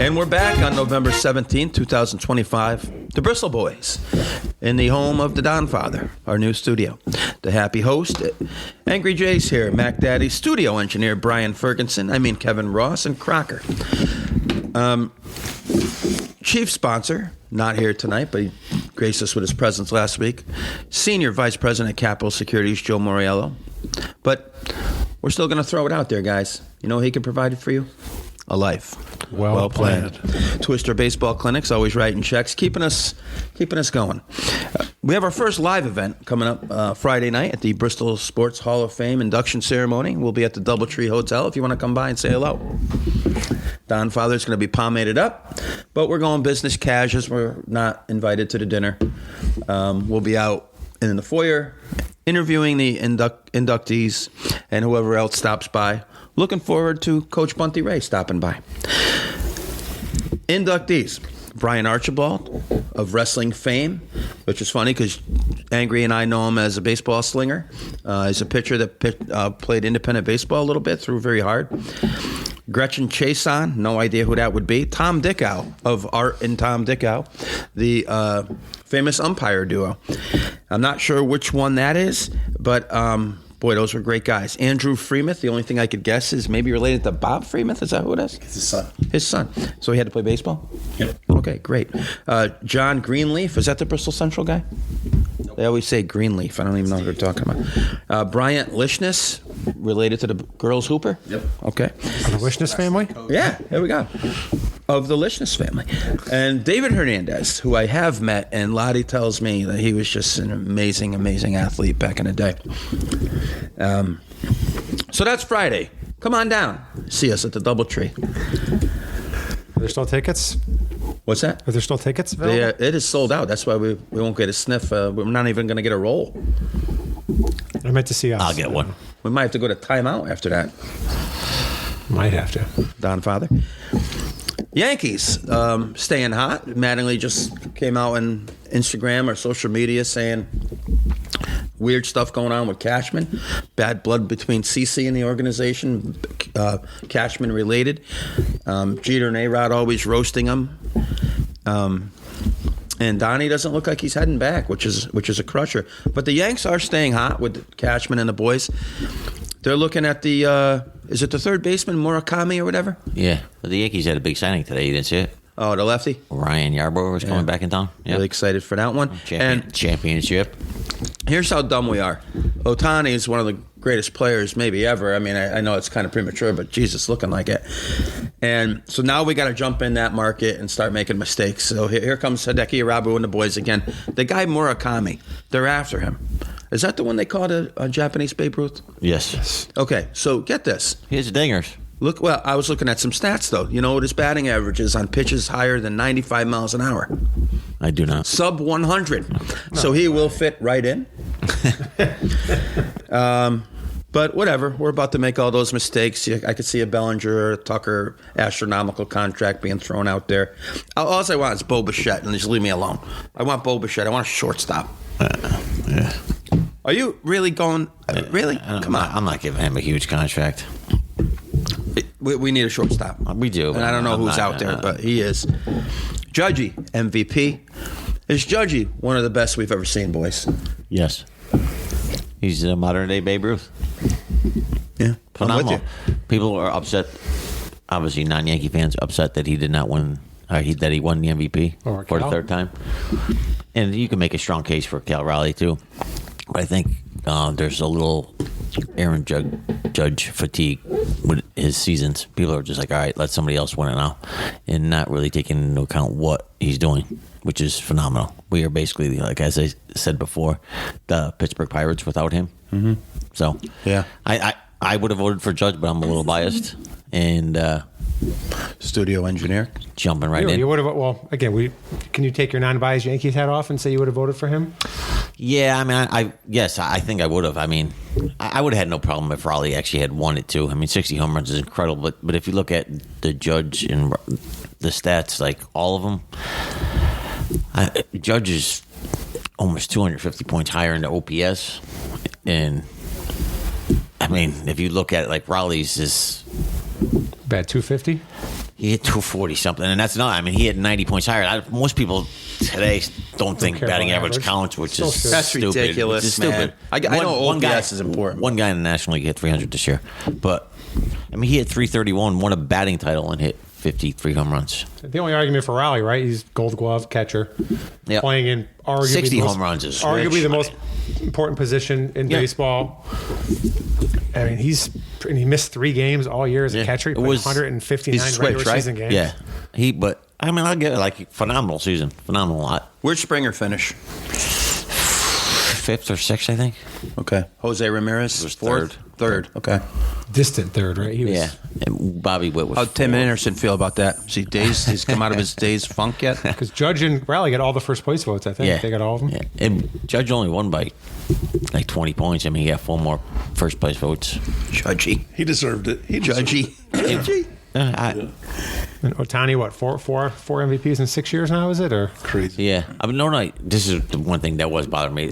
And we're back on November 17th, 2025. The Bristol Boys in the home of the Don Father, our new studio. The happy host, Angry Jay's here. Mac Daddy, studio engineer Brian Ferguson. Kevin Ross and Crocker. Chief sponsor, not here tonight, but he graced us with his presence last week. Senior Vice President at Capital Securities, Joe Moriello. But we're still going to throw it out there, guys. You know what he can provide it for you? A life. Well planned. Twister Baseball Clinics, always writing checks, keeping us going. We have our first live event coming up Friday night at the Bristol Sports Hall of Fame induction ceremony. We'll be at the DoubleTree Hotel if you want to come by and say hello. Don Father's going to be pomaded up, but we're going business casuals. We're not invited to the dinner. We'll be out in the foyer interviewing the inductees and whoever else stops by. Looking forward to Coach Bunty Ray stopping by. Inductees. Brian Archibald of wrestling fame, which is funny because Angry and I know him as a baseball slinger. He's a pitcher that played independent baseball a little bit, threw very hard. Gretchen Chason, no idea who that would be. Tom Dickow of Art and Tom Dickow, the famous umpire duo. I'm not sure which one that is, but boy, those were great guys. Andrew Freemuth, the only thing I could guess is maybe related to Bob Freemuth. Is that who it is? It's his son. His son. So he had to play baseball? Yep. Okay, great. John Greenleaf, is that the Bristol Central guy? Nope. They always say Greenleaf. I don't even know what they're talking about. Bryant Lishness, related to the girls hooper? Yep. Okay. The Lishness family? Yeah, here we go. Of the Lishness family. And David Hernandez, who I have met, and Lottie tells me that he was just an amazing, amazing athlete back in the day. So that's Friday. Come on down. See us at the DoubleTree. Are there still tickets? What's that? Are there still tickets available? Yeah, it is sold out. That's why we won't get a sniff. We're not even going to get a roll. I meant to see us. I'll get one. We might have to go to timeout after that. Might have to. Don Father. Yankees staying hot. Mattingly just came out on Instagram or social media saying weird stuff going on with Cashman. Bad blood between CC and the organization. Cashman related. Jeter and A-Rod always roasting him. And Donnie doesn't look like he's heading back, which is a crusher. But the Yanks are staying hot with Cashman and the boys. They're looking at the, is it the third baseman, Murakami or whatever? Yeah. But the Yankees had a big signing today. You didn't see it? Oh, the lefty? Ryan Yarbrough was coming back in town. Yep. Really excited for that one. Championship. Here's how dumb we are. Ohtani is one of the greatest players maybe ever. I know it's kind of premature, but Jesus, looking like it. And so now we got to jump in that market and start making mistakes. So here comes Hideki Irabu and the boys again. The guy Murakami, they're after him. Is that the one they called a Japanese Babe Ruth? Yes. Okay, so get this. Here's the dingers. Well, I was looking at some stats, though. You know what his batting average is on pitches higher than 95 miles an hour? I do not. Sub 100. So he will fit right in. But whatever. We're about to make all those mistakes. I could see a Bellinger or Tucker astronomical contract being thrown out there. All I want is Bo Bichette, and just leave me alone. I want Bo Bichette. I want a shortstop. Yeah. Are you really going? Really? Come on. I'm not giving him a huge contract. We need a shortstop. We do. And I don't know who's out there, but he is. Judgy, MVP. Is Judgy one of the best we've ever seen, boys? Yes. He's a modern-day Babe Ruth. Yeah. Phenomenal. People are upset, obviously non-Yankee fans, upset that he did not win, that he won the MVP for the third time. And you can make a strong case for Cal Raleigh, too. But I think there's a little Aaron Judge fatigue with his seasons. People are just like, all right, let somebody else win it now, and not really taking into account what he's doing, which is phenomenal. We are basically, like as I said before, the Pittsburgh Pirates without him. Mm-hmm. So yeah, I would have voted for Judge, but I'm a little biased. And studio engineer jumping right in. You would have. Well, again, can you take your non-biased Yankees hat off and say you would have voted for him? Yeah, I think I would have. I would have had no problem if Raleigh actually had won it too. 60 home runs is incredible, but if you look at the Judge and the stats, like all of them, Judge is almost 250 points higher in the OPS, and if you look at it, like Raleigh's is bad 250. He hit 240 something, and that's not. I mean, he hit 90 points higher. Most people today don't think care batting about average average. counts, which Still is should. That's stupid. ridiculous, It's man. stupid. I know OPS is important. One guy in the National League hit 300 this year, but I mean, he hit 331, won a batting title, and hit 53 home runs. The only argument for Raleigh, right? He's Gold Glove catcher, Yep. playing in arguably 60 the most, home runs is arguably rich. the most important position in Yeah. baseball. I mean, he missed 3 games all year as a Yeah. catcher. He It played was- 159 he's regular switched, right? season games. Yeah, but I mean, I'll get it. Like, phenomenal season, phenomenal lot. Where'd Springer finish? 5th or 6th, I think. Okay. Jose Ramirez Was fourth? Third. Okay. Distant third, right? He was, Yeah, and Bobby Witt was. How'd Tim 4th. Anderson feel about that? Is he dazed? He's come out of his dazed funk yet? Because Judge and Raleigh got all the first place votes, I think. Yeah, They got all of them. Yeah. And Judge only won by like 20 points. I mean, he got 4 more first place votes. Judgy. He deserved it. He deserved Judgy. Judgy. And Ohtani, what, four MVPs in 6 years now, is it? Or crazy. Yeah, I mean, this is the one thing that was bothering me.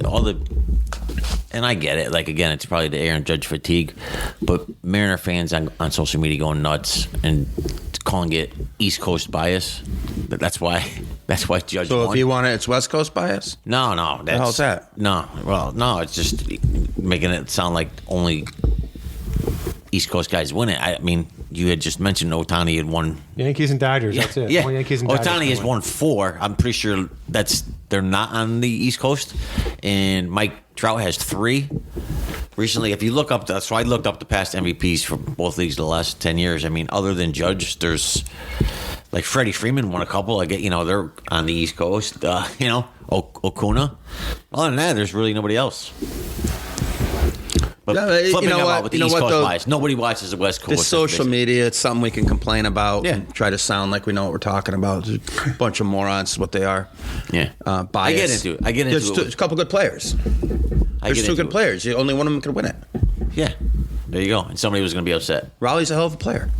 And I get it. Like, again, it's probably the Aaron Judge fatigue, but Mariner fans on social media going nuts and calling it East Coast bias. That's why Judge So won. if you want it, it's West Coast bias? No, that's hell's that? No, well, no, it's just making it sound like only East Coast guys win it. I mean, you had just mentioned Ohtani had won. Yankees and Dodgers, that's it. Yeah, Only Yankees and Dodgers Ohtani can has win. won 4. I'm pretty sure they're not on the East Coast, and Mike Trout has 3. Recently, if you look up, so I looked up the past MVPs for both leagues the last 10 years. I mean, other than Judge, there's like Freddie Freeman won a couple. I get, they're on the East Coast. Okuna. Other than that, there's really nobody else. But Yeah, flipping you know them what? out with the You know East what, Coast though? bias. Nobody watches the West Coast. This social media, it's something we can complain about Yeah. and try to sound like we know what we're talking about. There's a bunch of morons is what they are. Yeah, Bias. I get into it. There's a couple good players. There's 2 good players. Only one of them can win it. Yeah, there you go. And somebody was going to be upset. Raleigh's a hell of a player.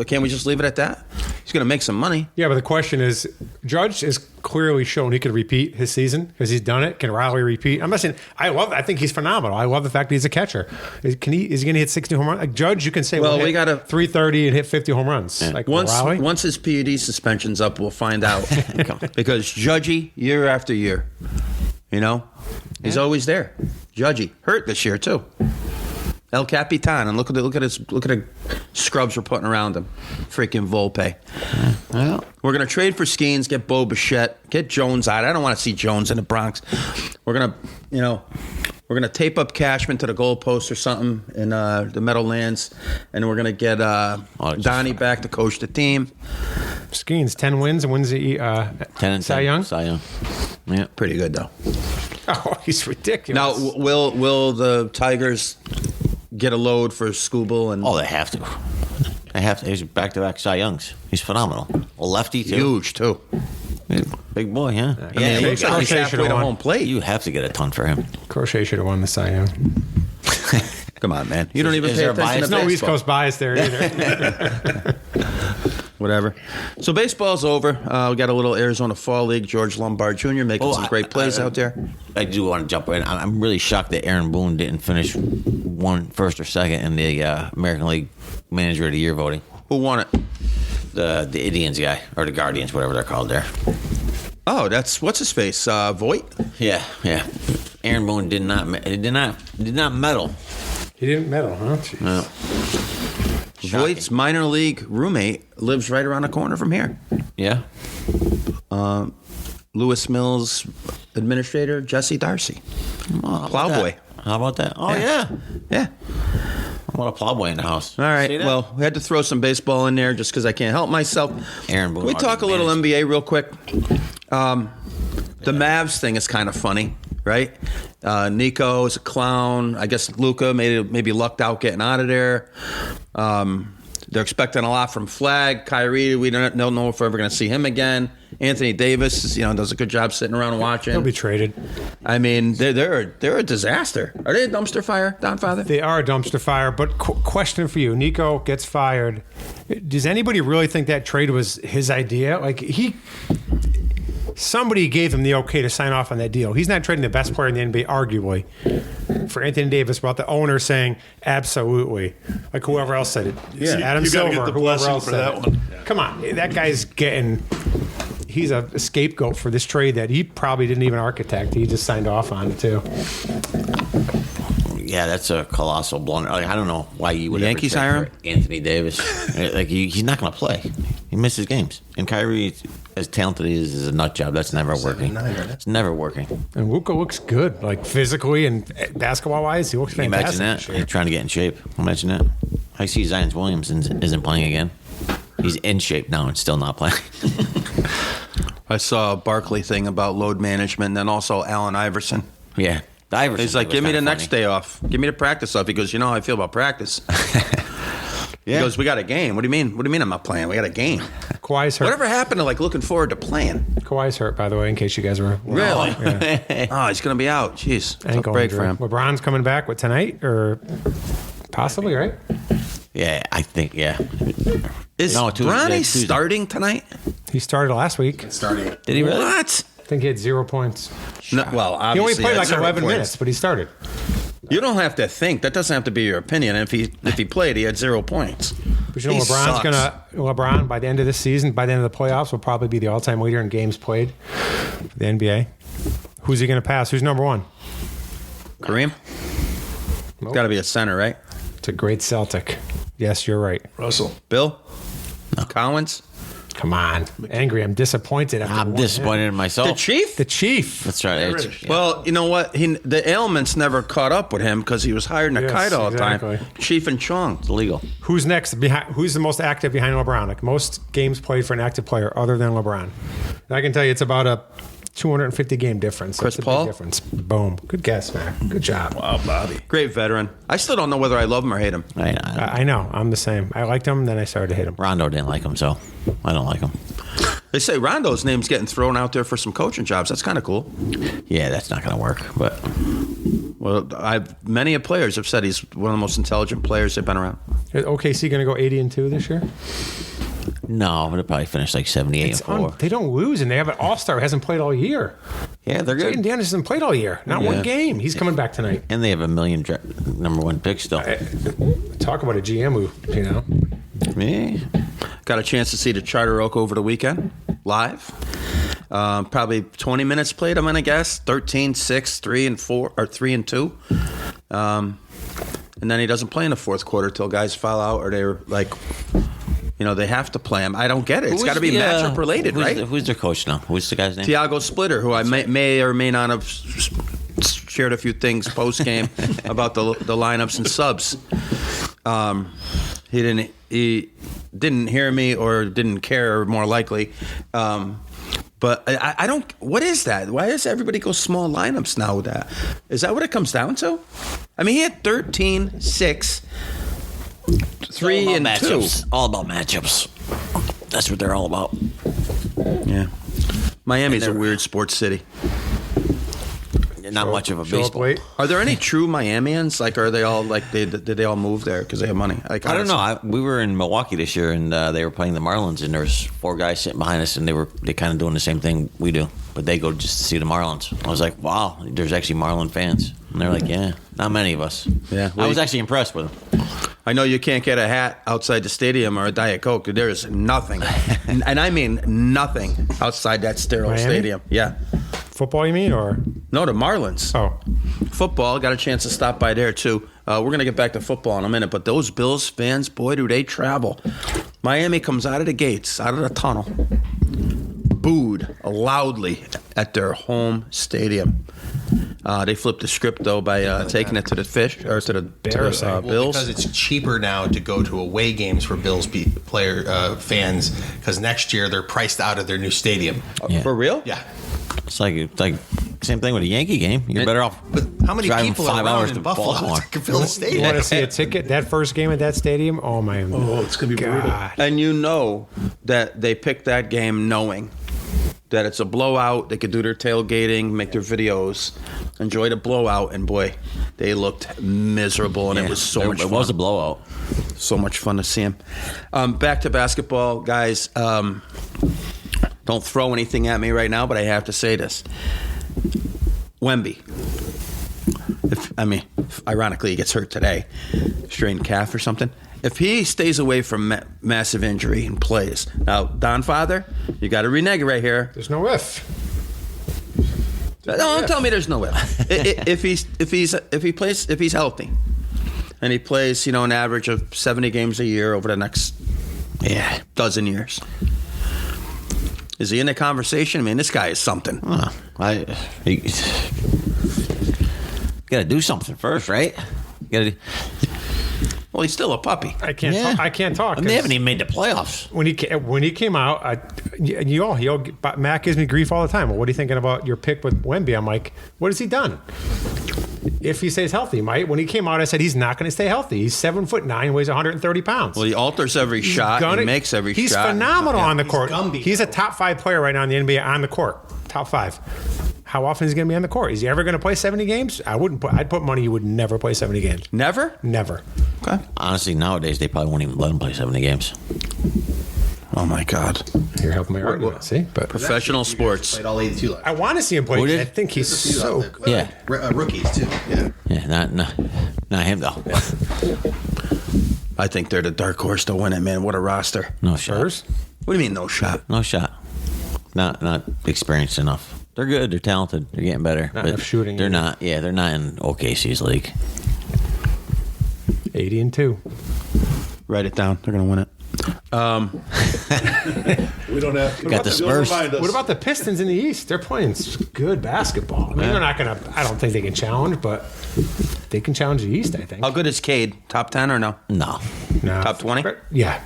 Can't we just leave it at that? He's going to make some money. Yeah, but the question is, Judge is clearly shown he could repeat his season because he's done it. Can Raleigh repeat? I'm not saying I think he's phenomenal. I love the fact that he's a catcher. Is he going to hit 60 home runs? Like Judge, you can say, Well, hit we gotta 330 and hit 50 home runs. Like Raleigh? Once his PED suspension's up, we'll find out. Because Judgy, year after year, he's always there. Judgy hurt this year too. El Capitan, and look at the scrubs we're putting around him. Freaking Volpe. Well, We're gonna trade for Skeens, get Bo Bichette, get Jones out. I don't want to see Jones in the Bronx. We're gonna tape up Cashman to the goalpost or something in the Meadowlands, and we're gonna get Donnie back to coach the team. Skeens, 10 wins and wins the 10 and Cy 10. Young. Cy Young. Yeah. Pretty good though. Oh, he's ridiculous. Now, will the Tigers get a load for Scooble and Oh, they have to. They have to. He's back-to-back Cy Youngs. He's phenomenal. A lefty too. huge too? Big boy, huh? I mean, it looks like he's Crochet halfway should've to won. home plate. You have to get a ton for him. Crochet should have won the Cy Young. Come on, man. You don't even Is pay there a attention bias? to No East baseball. Coast bias there either. Whatever. So baseball's over. We got a little Arizona Fall League. George Lombard Jr. making some great plays out there. I do want to jump in. I'm really shocked that Aaron Boone didn't finish first or second in the American League Manager of the Year voting. Who won it? The Indians guy, or the Guardians, whatever they're called there. Oh, that's what's his face? Voigt. Yeah. Aaron Boone did not medal. He didn't medal, huh? Jeez. No. Voigt's minor league roommate lives right around the corner from here. Yeah. Lewis Mills administrator Jesse Darcy. Oh, Plowboy. How about that? Oh yeah. Yeah. I want a plowboy in the house. All right. See that? Well, we had to throw some baseball in there just because I can't help myself. Aaron Boone. Can we talk a little NBA real quick? The Mavs thing is kind of funny, right? Nico is a clown. I guess Luka maybe lucked out getting out of there. They're expecting a lot from Flag. Kyrie, we don't know if we're ever going to see him again. Anthony Davis, does a good job sitting around watching. He'll be traded. I mean, they're a disaster. Are they a dumpster fire, Don Father? They are a dumpster fire, but question for you. Nico gets fired. Does anybody really think that trade was his idea? Like, Somebody gave him the okay to sign off on that deal. He's not trading the best player in the NBA, arguably, for Anthony Davis, about the owner saying absolutely, like whoever else said it. Yeah, Adam you gotta Silver, get the whoever blessing else for said that it. one. Come on, that guy's getting. He's a scapegoat for this trade that he probably didn't even architect. He just signed off on it too. Yeah, that's a colossal blunder. Like, I don't know why you would The ever Yankees trade hire for Anthony Davis. Like he's not going to play. He misses games. And Kyrie, as talented as he is a nut job. That's never working. It's never working. And Luka looks good, like physically and basketball wise. He looks Can you fantastic. imagine that? You're trying to get in shape. Imagine that. I see Zion Williamson isn't playing again. He's in shape now and still not playing. I saw a Barkley thing about load management, and then also Allen Iverson. Yeah. Iverson He's like, was give me the kinda next funny. day off. Give me the practice off. He goes, you know how I feel about practice. He goes, we got a game. What do you mean? What do you mean I'm not playing? We got a game. Kawhi's hurt. Whatever happened to like looking forward to playing? Kawhi's hurt, by the way, in case you guys were Really? Yeah. Oh, he's going to be out. Jeez. Tough Ankle break injury. for him. LeBron's coming back with tonight, or possibly, right? Yeah, I think, yeah. Is No, Tuesday- Bronny Tuesday. starting tonight? He started last week. Starting. Did he really? What? I think he had 0 points. No, well, He only obviously, played that's like 0 11 points. minutes, but he started. You don't have to think. That doesn't have to be your opinion. If he played, he had 0 points. But you know, He LeBron's sucks. LeBron by the end of this season, by the end of the playoffs, will probably be the all-time leader in games played for the NBA. Who's he going to pass? Who's number one? Kareem? Nope. Got to be a center, right? It's a great Celtic. Yes, you're right. Russell. Bill? Collins? Come on, angry. I'm disappointed. After I'm one disappointed in myself. The Chief? The Chief. That's right. British. Well, you know what? The ailments never caught up with him because he was hired in a Yes, kite all the exactly. time. Chief and Chong. It's illegal. Who's next? Who's the most active behind LeBron? Like most games played for an active player other than LeBron. And I can tell you, it's about a 250 game difference. Chris That's a Paul? Big difference. Boom. Good guess, man. Good job. Wow, Bobby. Great veteran. I still don't know whether I love him or hate him. I know. I'm the same. I liked him, then I started to hate him. Rondo didn't like him, so I don't like him. They say Rondo's name's getting thrown out there for some coaching jobs. That's kind of cool. Yeah, that's not going to work. But Well, many of players have said he's one of the most intelligent players they've been around. Is OKC going to go 80-2 this year? no, but it'll probably finish like 78-4. They don't lose, and they have an all-star who hasn't played all year. Yeah, they're Jaden good. Daniels hasn't played all year. Not one Yeah. game. He's coming back tonight. And they have a million number one picks still. Talk about a GM who, you know. Yeah. Got a chance to see the Charter Oak over the weekend live. Probably 20 minutes played, I'm going to guess. 13-6, 3-4, or 3-2. And then he doesn't play in the fourth quarter till guys foul out or they're like, you know, they have to play him. I don't get it. It's got to be matchup related, right? Who's their coach now? Who's the guy's name? Tiago Splitter, who I may or may not have shared a few things post game about the lineups and subs. He didn't hear me or didn't care, more likely. But I don't. What is that? Why does everybody go small lineups now with that? Is that what it comes down to? I mean, he had 13, 6, 3, and 2. matchups. All about matchups. That's what they're all about. Yeah. Miami's a And they're- weird sports city. Not much of a Show up baseball. late. Are there any true Miamians? Like, are they all like did they all move there because they have money? Like, I don't know. We were in Milwaukee this year, and they were playing the Marlins, and there was 4 guys sitting behind us, and they kind of doing the same thing we do, but they go just to see the Marlins. I was like, wow, there's actually Marlin fans, and they're like, yeah, not many of us. Yeah, I was actually impressed with them. I know you can't get a hat outside the stadium or a Diet Coke. There is nothing, and I mean nothing outside that sterile Miami? stadium. Yeah. Football, you mean, or? No, the Marlins. Oh. Football, got a chance to stop by there too. We're going to get back to football in a minute, but those Bills fans, boy, do they travel. Miami comes out of the gates, out of the tunnel, booed loudly at their home stadium. They flipped the script, though, by taking it to the Bills. Well, because it's cheaper now to go to away games for Bills fans, because next year they're priced out of their new stadium. Yeah. For real? Yeah. It's like same thing with a Yankee game. You're better off. But how many driving people 5 are hours around to in Buffalo Baltimore. to fill the You stadium? want to see a ticket? That first game at that stadium? Oh, my Oh, it's going to be brutal. God. And you know that they picked that game knowing that it's a blowout. They could do their tailgating, make their videos, enjoy the blowout, and boy, they looked miserable, and it was so much fun. It was a blowout. So much fun to see them. Back to basketball, guys. Don't throw anything at me right now, but I have to say this. Wemby. Ironically, he gets hurt today. Strained calf or something. If he stays away from massive injury and plays. Now, Don Father, you got to renege right here. There's no if. Don't tell me there's no if. if he's healthy, and he plays, an average of 70 games a year over the next dozen years. Is he in the conversation? I mean, this guy is something. You got to do something first, right? Well, he's still a puppy. I can't talk. They haven't even made the playoffs. When he came out, Matt gives me grief all the time. Well, what are you thinking about your pick with Wemby? I'm like, what has he done? If he stays healthy, Mike. When he came out, I said he's not going to stay healthy. He's 7'9", weighs 130 pounds. Well, he alters every shot. He makes every shot. He's phenomenal on the court. Gumby. He's a top 5 player right now in the NBA on the court. Top 5. How often is he going to be on the court? Is he ever going to play 70 games? I'd put money he would never play 70 games. Never? Never. Okay. Honestly, nowadays they probably won't even let him play 70 games. Oh my God. You're helping my argument. See, but Professional sports. Played all 82 last. I want to see him play. Who did? I think he's so good. Yeah. Rookies too. Yeah, not him though. I think they're the dark horse to win it, man. What a roster. No shot. Spurs? What do you mean, no shot? No shot. Not experienced enough. They're good. They're talented. They're getting better. Not enough shooting They're either. not. Yeah, they're not in OKC's league. 80-2. Write it down. They're going to win it. We don't have. Got the Spurs. What about the Pistons in the East? They're playing good basketball. I mean, they're not going to. I don't think they can challenge, but they can challenge the East. I think. How good is Cade? Top 10 or no? No. No. Top 20? Yeah,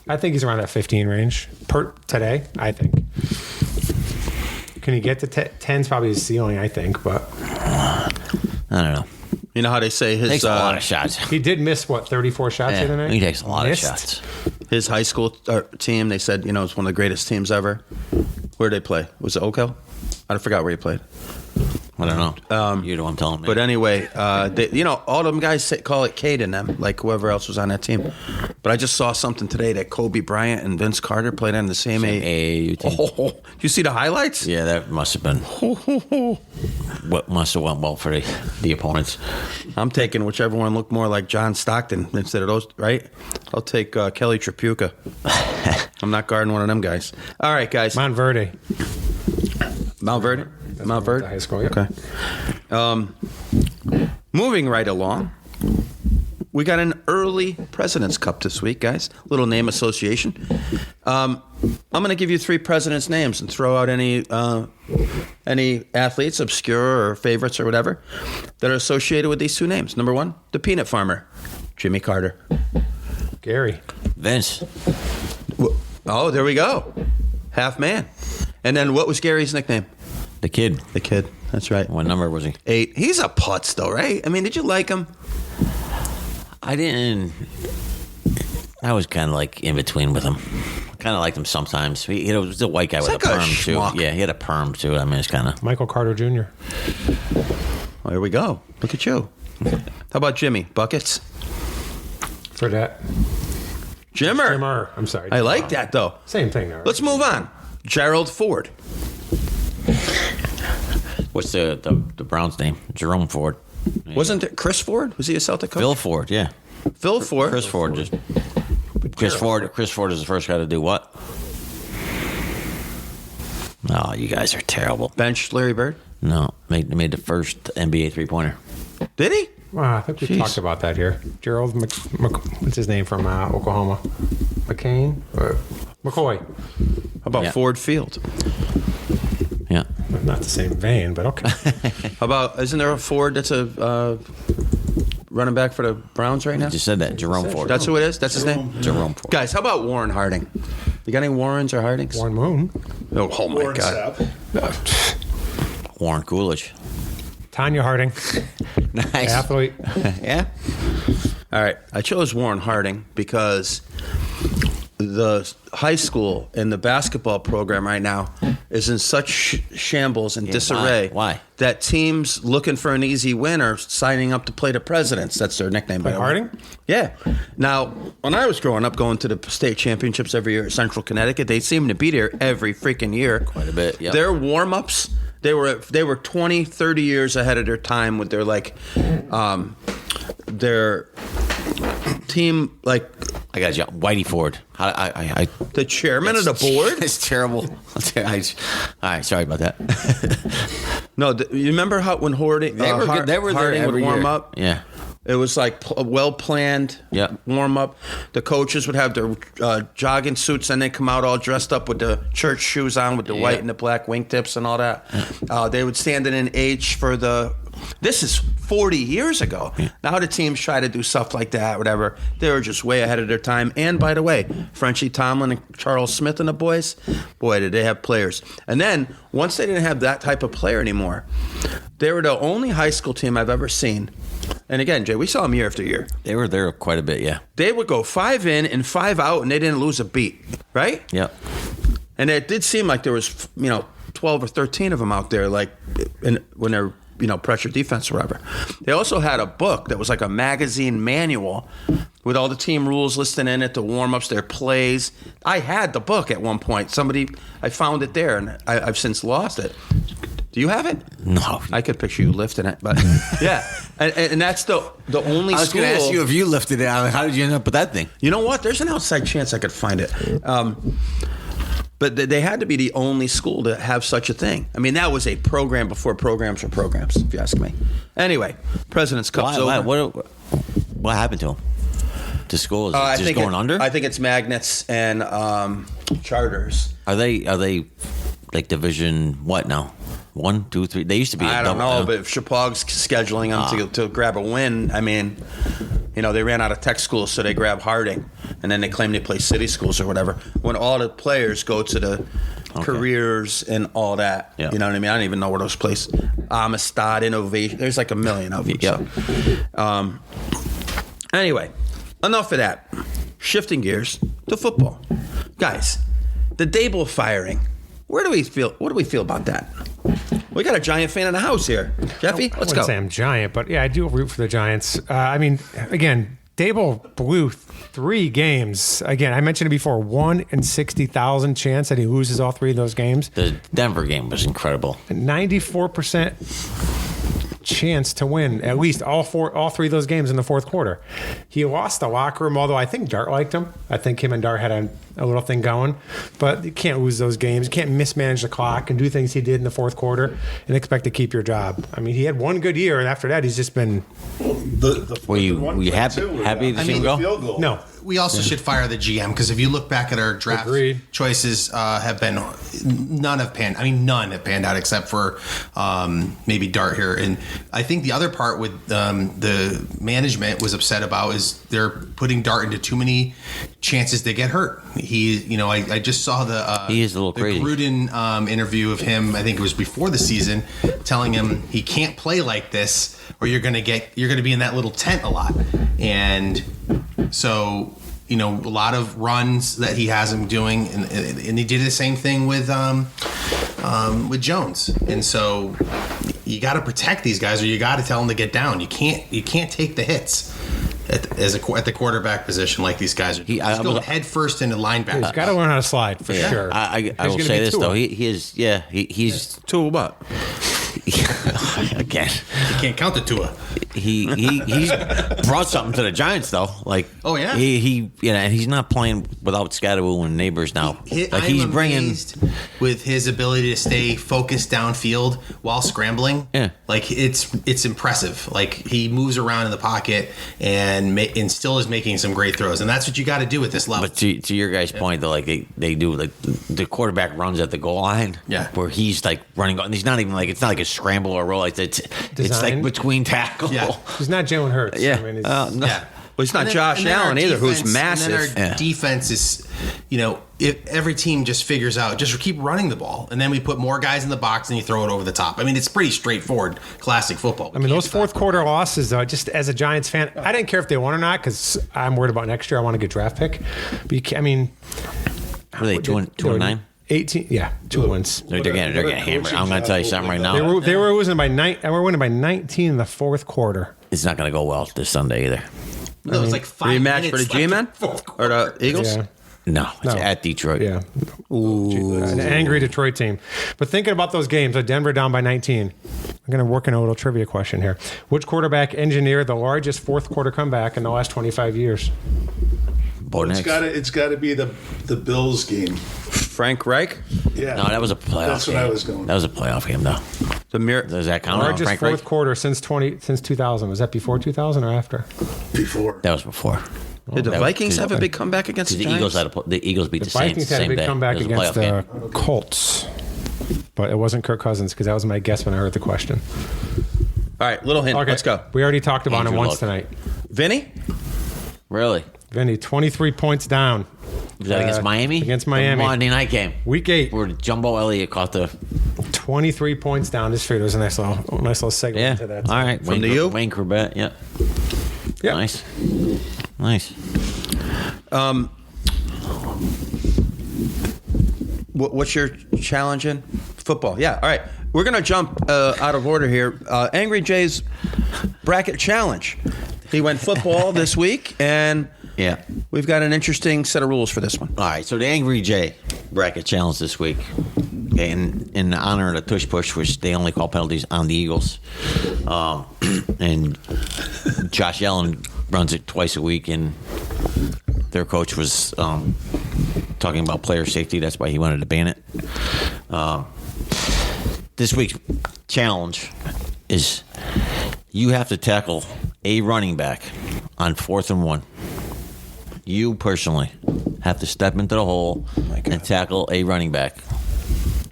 I think he's around that 15 range per today. I think. Can he get to 10's probably his ceiling? I think, but I don't know. You know how they say his Takes a lot of shots. he did miss 34 shots the other night. He takes a lot Missed? of shots. his high school team, they said, it's one of the greatest teams ever. Where did they play? Was it Oak Hill? I forgot where he played. I don't know. You're the one telling me. But anyway, all them guys call it Cade in them, like whoever else was on that team. But I just saw something today that Kobe Bryant and Vince Carter played on the same AAU team. Oh, you see the highlights? Yeah, that must have been what must have went well for the opponents. I'm taking whichever one looked more like John Stockton instead of those, right? I'll take Kelly Tripucka. I'm not guarding one of them guys. All right, guys. Mount Verde. Mount Verde? Mount Verde? High school, yeah. Okay. Moving right along, we got an early President's Cup this week, guys. Little name association. I'm going to give you 3 presidents' names and throw out any athletes, obscure or favorites or whatever, that are associated with these 2 names. Number 1, the peanut farmer, Jimmy Carter. Gary. Vince. Oh, there we go. Half man. And then what was Gary's nickname? The Kid. The Kid. That's right. What number was he? 8. He's a putz, though, right? I mean, did you like him? I didn't. I was kind of like in between with him. Kind of liked him sometimes. He was a white guy with a like a perm too. schmuck. Yeah, he had a perm too. I mean, it's kind of. Michael Carter Jr. Well, here we go. Look at you. How about Jimmy? Buckets? For that. Jimmer. I'm sorry. I like that, though. Same thing. Though, right? Let's move on. Gerald Ford. What's the Browns' name? Jerome Ford. Wasn't it Chris Ford? Was he a Celtic coach? Phil Ford. Yeah. Phil Ford. Chris Ford just. Chris Ford is the first guy to do what? Oh, you guys are terrible. Bench Larry Bird. No, made the first NBA 3-pointer. Did he? Wow, I think we talked about that here. Gerald, what's his name from Oklahoma? McCain? McCoy. How about Ford Field? Yeah. Not the same vein, but okay. How about, isn't there a Ford that's a running back for the Browns right now? You just said that. Jerome Ford. That's who it is? That's his name? Jerome Ford. Guys, how about Warren Harding? You got any Warrens or Hardings? Warren Moon. Oh my Warren God. Sapp. Warren Coolidge. Tanya Harding. Nice. Athlete. Yeah. All right. I chose Warren Harding because the high school and the basketball program right now is in such shambles and disarray. Why? That teams looking for an easy win are signing up to play the Presidents. That's their nickname. by the way. Harding? Yeah. Now, when I was growing up, going to the state championships every year at Central Connecticut, they seemed to be there every freaking year. Quite a bit, yep. Their warm-ups, they were 20, 30 years ahead of their time with their, their team, I got you. Whitey Ford. the chairman of the board. It's terrible. All right, sorry about that. No, you remember how when Harding They were good. They were there Harding would every warm year. up? Yeah. It was like a well-planned warm up. The coaches would have their jogging suits and they come out all dressed up with the church shoes on with the white and the black wingtips and all that. They would stand in an H for the. This is 40 years ago. Yeah. Now the teams try to do stuff like that, whatever. They were just way ahead of their time. And by the way, Frenchie Tomlin and Charles Smith and the boys, boy, did they have players. And then once they didn't have that type of player anymore, they were the only high school team I've ever seen. And again, Jay, we saw them year after year. They were there quite a bit, yeah. They would go 5 in and 5 out, and they didn't lose a beat, right? Yep. And it did seem like there was, 12 or 13 of them out there, when they're, pressure defense or whatever. They also had a book that was like a magazine manual with all the team rules listed in it, the warm-ups, their plays. I had the book at one point. I found it there, and I've since lost it. Do you have it? No. I could picture you lifting it, but yeah. And that's the only school. I was going to ask you if you lifted it. How did you end up with that thing? You know what? There's an outside chance I could find it. But they had to be the only school to have such a thing. I mean, that was a program before programs were programs, if you ask me. Anyway, President's Cup's over. What happened to them? To school? Is it just going under? I think it's magnets and charters. Are they like division what now? 1, 2, 3? They used to be. I don't know, but if Chapag's scheduling them to grab a win, I mean, they ran out of tech schools, so they grab Harding, and then they claim they play city schools or whatever. When all the players go to the careers and all that, you know what I mean? I don't even know where those places. Amistad, Innovation. There's like a million of them. Yeah. So. Anyway, enough of that. Shifting gears to football, guys. The Dable firing. What do we feel about that? We got a Giant fan in the house here. Jeffy, let's go. I wouldn't say I'm Giant, but yeah, I do root for the Giants. I mean, again, Dable blew 3 games. Again, I mentioned it before, 1 in 60,000 chance that he loses all 3 of those games. The Denver game was incredible. 94% chance to win at least all 3 of those games in the fourth quarter. He lost the locker room, although I think Dart liked him. I think him and Dart had a little thing going, but you can't lose those games. You can't mismanage the clock and do things he did in the fourth quarter and expect to keep your job. I mean, he had one good year, and after that, he's just been. Were you happy to see him go? Field goal. No. We also should fire the GM because if you look back at our draft choices, none have panned out except for maybe Dart here. And I think the other part with the management was upset about is they're putting Dart into too many chances to get hurt. I just saw he is a little crazy. Gruden interview of him. I think it was before the season, telling him he can't play like this or you're going to be in that little tent a lot. And so, a lot of runs that he has him doing, and he did the same thing with Jones. And so you got to protect these guys, or you got to tell them to get down. You can't take the hits at the quarterback position like these guys are. He's going head first into linebacker. He's got to learn how to slide for sure. I will say this though, he's Tua what? Again, you can't count the Tua. He's brought something to the Giants though. Like, oh yeah, and he's not playing without Scadaboo and Neighbors now. He's bringing with his ability to stay focused downfield while scrambling. Yeah, like it's impressive. Like he moves around in the pocket and still is making some great throws, and that's what you got to do at this level. But to your guys' point though, like they do like the quarterback runs at the goal line, where he's like running, and he's not even like it's not like a scramble or roll. It's like between tackles. Yeah. He's not Jalen Hurts. Yeah. I mean, Well, it's not And then- Josh and then our Allen either, who's defense- massive. And then our defense is, if every team just figures out, just keep running the ball, and then we put more guys in the box and you throw it over the top. I mean, it's pretty straightforward, classic football. I mean, those fourth quarter losses, just as a Giants fan, I didn't care if they won or not because I'm worried about next year. I want to get draft pick. But I mean, Were they 2-9? 18, yeah, 2 wins. They're getting hammered. I'm going to tell you something right now. They were losing by 9. And we're winning by 19 in the fourth quarter. It's not going to go well this Sunday either. No, it was like 5 Rematch for the minutes left in G-Men? fourth Or quarter. the Eagles? Yeah. No, it's No. at Detroit. Yeah. An angry Detroit team. But thinking about those games, Denver down by 19. I'm going to work in a little trivia question here. Which quarterback engineered the largest fourth quarter comeback in the last 25 years? Bo Nix. It's got to be the Bills game. Frank Reich? Yeah. No, that was a playoff That's game. what I was going. That was a playoff game, though. Does that count? Largest Frank fourth Reich? quarter since 2000. Was that before 2000 or after? Before. That was before. Did the That was- Vikings have a big comeback against the The Giants? Eagles beat the, The Saints Vikings the had a same big day. comeback It was a against playoff the game. Colts. But it wasn't Kirk Cousins because that was my guess when I heard the question. All right, little hint. Okay, Let's go. We already talked about Andrew him once Luck. tonight. Vinny? Really? Vinny, 23 points down. Was that against Miami? Against Miami. The Monday night game. Week 8, Where Jumbo Elliott caught the... 23 points down. This figured was a nice little segue Yeah. into that. All right. From the U? Wayne Corbett. Yeah. Yeah. Nice. What's your challenge in football? Yeah, all right. We're going to jump out of order here. Angry Jay's bracket challenge. He went football this week, and Yeah. we've got an interesting set of rules for this one. All right, so the Angry Jay bracket challenge this week. Okay, in honor of the tush push, which they only call penalties on the Eagles. And Josh Allen runs it twice a week, and their coach was talking about player safety. That's why he wanted to ban it. This week's challenge is you have to tackle a running back on 4th and 1. You personally have to step into the hole and tackle a running back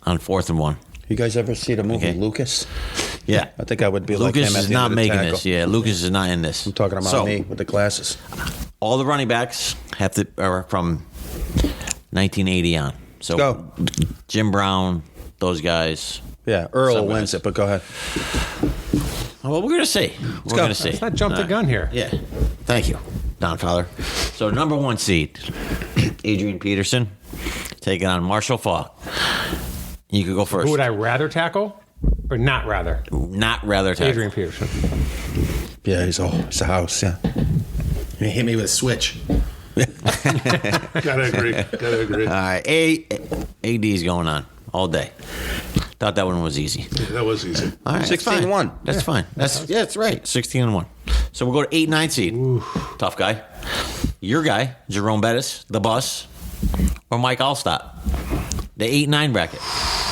on 4th and 1. You guys ever see the movie Okay. Lucas? Yeah. I think I would be like Lucas him at is the end not of the making tackle. this. Yeah, Lucas is not in this. I'm talking about me with the glasses. All the running backs are from 1980 on. So Go. Jim Brown, those guys. Yeah, Earl Some wins guys. it, but go ahead. Well, we're going to see. We're go. going to see. Let's not jump the gun here. Yeah. Thank you, Don Fowler. So number 1 seed, Adrian Peterson, taking on Marshall Falk. You could go first. Who would I rather tackle or not rather? Not rather tackle. Adrian Peterson. Yeah, he's a house, yeah. He hit me with a switch. Gotta agree. All right. AD's going on all day. Thought that one was easy. That was easy. All right, 16-1. That's fine. That's right. 16-1. So we'll go to 8-9 seed. Tough guy. Your guy, Jerome Bettis, the bus, or Mike Allstott. The 8-9 bracket.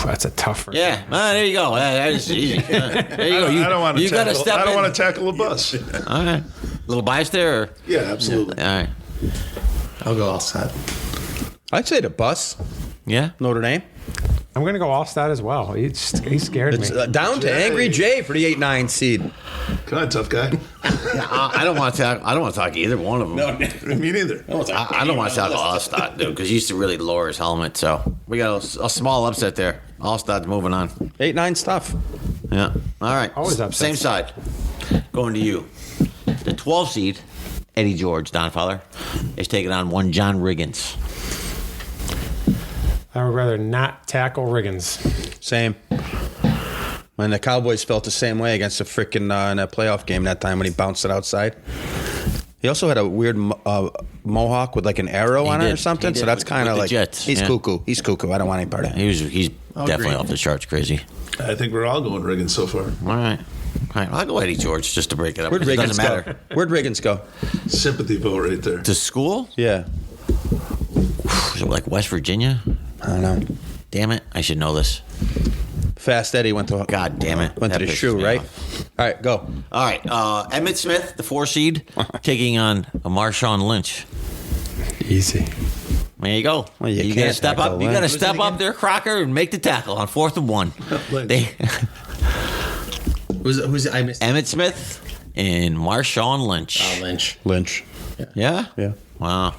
That's a tough one. Yeah. There you go. That is easy. There you go. I don't want to. You got to tackle, step I don't in. want to tackle a bus. All right. Little bias there. Or? Yeah, absolutely. All right. I'll go all set. I'd say the bus, Yeah. Notre Dame. I'm going to go Allstott as well. He scared It's me. down to Jay. Angry Jay for the 8-9 seed. Come on, tough guy. I don't want to talk. I don't want to talk to either one of them. Me neither. I don't want to talk to Allstott, dude, because he used to really lower his helmet. So we got a small upset there. Allstott's moving on. 8-9 stuff. Yeah. All right. Always upsets. Same side. Going to you. The 12 seed, Eddie George, Don Fowler, is taking on one John Riggins. I would rather not tackle Riggins. Same. And the Cowboys felt the same way against the freaking in that playoff game that time when he bounced it outside. He also had a weird mohawk with like an arrow on it did. or something. He did So that's with kind of the like Jets, he's yeah. cuckoo. He's cuckoo. I don't want any part of that. He's definitely off the charts crazy. I think we're all going Riggins so far. All right. All right. I'll go Eddie George just to break it up. Where'd It Riggins doesn't matter. go? Where'd Riggins go? Sympathy vote right there. To school? Yeah, Is it like West Virginia? I don't know. Damn it. I should know this. Fast Eddie went to God damn it. Went to That the pisses shoe, me right? off. All right, go. All right. Emmitt Smith, the 4 seed, taking on Marshawn Lynch. Easy. There you go. Well, you got to can't step tackle up. You got to Lynch. step up there, Crocker, and make the tackle on 4th and 1. Lynch. Who's I missed? Emmitt Smith and Marshawn Lynch. Lynch. Lynch. Yeah? Yeah. Wow.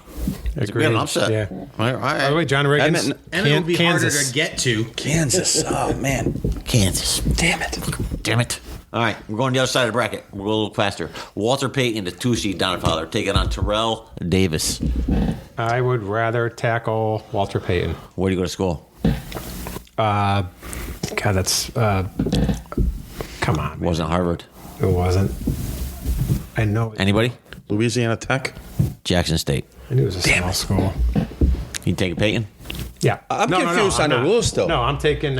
It's Agreed. an upset. Yeah. All right. By the way, John Riggins, And it would be Kansas. harder to get to. Kansas. Oh, man. Kansas. Damn it. Damn it. All right, we're going to the other side of the bracket. We'll go a little faster. Walter Payton, the 2-seed Downfather, taking on Terrell Davis. I would rather tackle Walter Payton. Where do you go to school? God, that's come on. Man. Wasn't Harvard. It wasn't. I know. Anybody? Louisiana Tech. Jackson State. I knew it was a small school. You taking Payton? Yeah, I'm confused on the rules still. No, I'm taking. You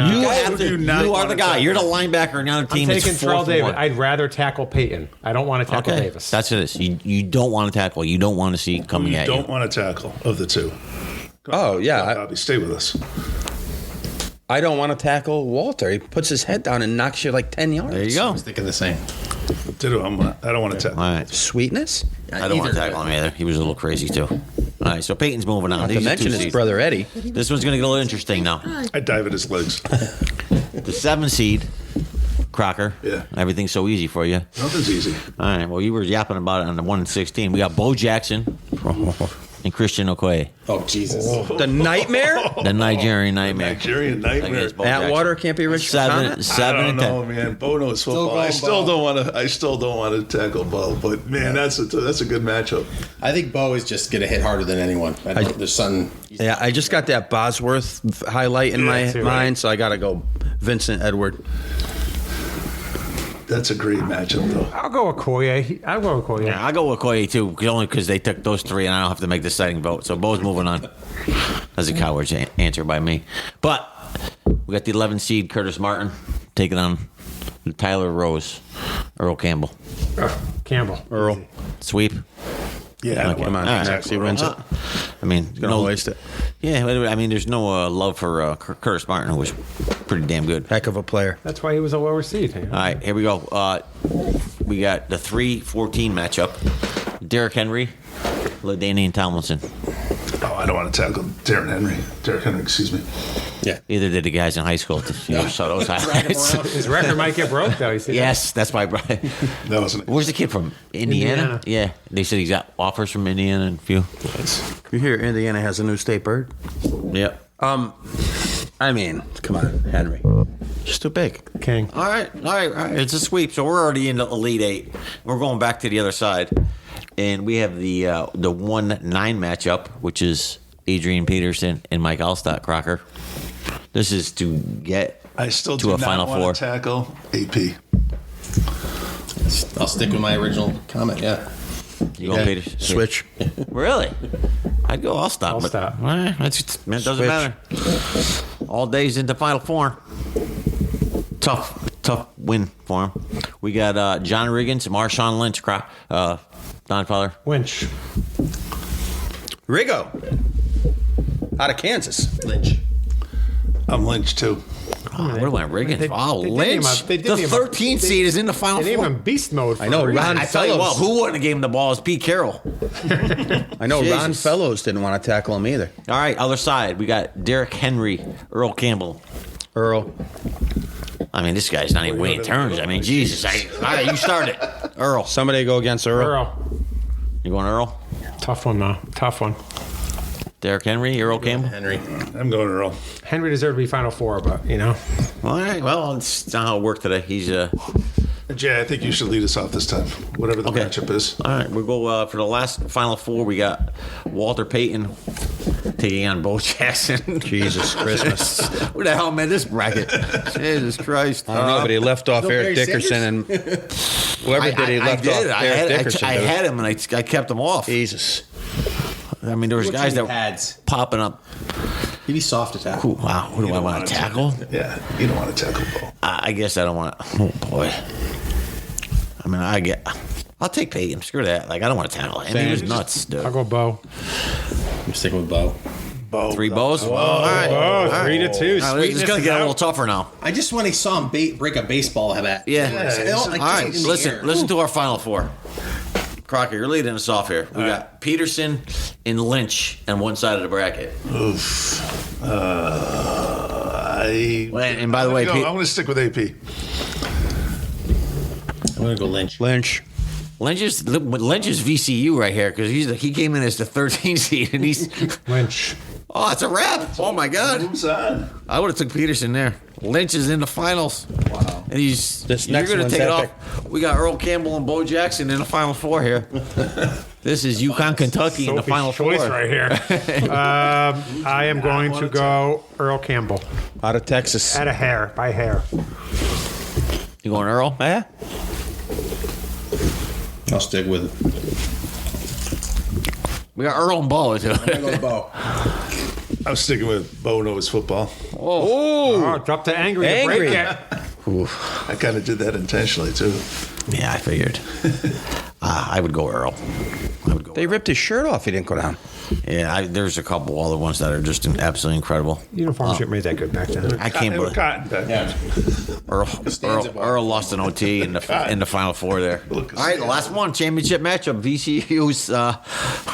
not are the guy. You're the linebacker, and the team I'm is taking Terrell 4-1. Davis. I'd rather tackle Payton. I don't want to tackle Okay, Davis. that's what it is. You don't want to tackle. You don't want to see coming You at don't you. want to tackle of the two. Oh, yeah. Bobby, stay with us. I don't want to tackle Walter. He puts his head down and knocks you like 10 yards. There you I go. was thinking the same. Ditto, I don't want to tackle. All right. Sweetness? I don't want to tackle him either. He was a little crazy, too. All right, so Peyton's moving on. Not These to are mention his 2-seeds. brother Eddie. This one's going to get a little interesting now. I dive at his legs. The 7-seed, Crocker. Yeah. Everything's so easy for you. Nothing's easy. All right, well, you were yapping about it on the 1-16. We got Bo Jackson and Christian Okoye. Oh, Jesus. The nightmare? The Nigerian Nightmare. Nigerian nightmare. Against Bo Jackson. Atwater can't be rich for comment? 7 I don't and know, 10. man. Bo knows football. going I still Bo. don't want to. I still don't want to tackle Bo. But man, that's a good matchup. I think Bo is just going to hit harder than anyone. There's something. Yeah, I just got that Bosworth highlight in my too, mind, so I got to go Vincent Edward. That's a great matchup, though. I'll go Okoye. I'll go Okoye. Yeah, I go with Okoye, too, only because they took those three, and I don't have to make the deciding vote. So Bo's moving on. That's a coward's answer by me. But we got the 11-seed Curtis Martin taking on Tyler Rose, Earl Campbell. Campbell. Earl. Sweep. Yeah, Come on, All right. Max, he wins it. I mean, Gonna waste it. Yeah, I mean, there's no love for Curtis Martin, who was pretty damn good. Heck of a player. That's why he was a lower seed. All right, here we go. We got the 3-14 matchup. Derrick Henry, LaDainian Tomlinson. Oh, I don't want to tackle Derrick Henry, excuse me. Either did the guys in high school. Saw those highlights. His record might get broke, though. You see Yes, that's my brother. That wasn't. Where's the kid from? Indiana? Yeah, they said he's got offers from Indiana and a few. You hear Indiana has a new state bird? Yep. I mean, come on, Henry. Just too big. that? King. All right. It's a sweep, so we're already in the Elite Eight. We're going back to the other side, and we have the 1-9 matchup, which is Adrian Peterson and Mike Alstott, Crocker. This is to get I still to do a not Final want Four. to tackle AP. I'll stick with my original comment. Yeah. You go Peterson. Switch. Really? I'd go Alstott. But, Alstott. It doesn't Switch. matter. All days into Final Four. Tough win for him. We got John Riggins, Marshawn Lynch, Donfather. Winch. Rigo. Out of Kansas. Lynch. I'm Lynch too. What do I Riggins? Wow, they did Lynch. him a- they did The him a- 13th seed is in the Final They named Four. him Beast Mode. For I know, a reason. Ron I tell you what, Fellows. who wouldn't have gave him the ball is Pete Carroll. I know Ron Jesus. Fellows didn't want to tackle him either. All right, other side. We got Derrick Henry, Earl Campbell. Earl. I mean, this guy's not even waiting turns. I mean, Jesus. All right, you start it. Earl. Somebody go against Earl. Earl. You going Earl? Tough one, though. Tough one. Derrick Henry, Earl Campbell? Henry. I'm going Earl. Henry deserved to be Final Four, but, you know. All right, well, it's not how it worked today. He's Jay, I think you should lead us off this time, whatever the Okay. matchup is. All right, we'll go for the last Final Four. We got Walter Payton taking on Bo Jackson. Jesus Christmas. Who the hell made this bracket? Jesus Christ. I don't know, but he left off Eric Barry Dickerson and whoever did he left off Eric Dickerson. I had him, and I kept him off. Jesus. I mean, there was guys that were pads. popping up. He'd be soft to tackle. Ooh, wow, who do I want to tackle? Yeah, you don't want to tackle Bo. I guess I don't want to. Oh, boy. I mean, I'll take Payton. Screw that. Like, I don't want to tackle him. He was nuts, dude. I'll go Bo. I'm sticking with Bo. Bo. 3 bows? All right. Oh, All right. 3-2. All right, it's Sweetness going to is get a out. little tougher now. I just want to saw him break a baseball bat. Yeah. All All right, listen to our Final Four. Crocker, you're leading us off here. We got Peterson and Lynch on one side of the bracket. Oof. And by the way, I'm going to stick with AP. I'm going to go Lynch. Lynch. Lynch is VCU right here because he came in as the 13th seed and he's Lynch. Oh, it's a wrap! Oh my God! Moves on. I would have took Peterson there. Lynch is in the finals. Wow. And you're next going to one's take it epic. off. We got Earl Campbell and Bo Jackson in the Final Four here. This is UConn, Kentucky in the Sophie's Final choice Four. right here. I am going to go Earl Campbell. Out of Texas. At a hair, by hair. You going Earl? Yeah. I'll stick with it. We got Earl and Bo too. I was sticking with Bo knows football. Oh, drop to angry. To Angry. break it. I kind of did that intentionally too. Yeah, I figured. I would go Earl. They ripped his shirt off. He didn't go down. Yeah, there's a couple other ones that are just absolutely incredible. Uniform shit made that good back then. I can't They were believe cotton back then. Earl lost an OT in the Final Four there. All right, the last one, championship matchup. VCU's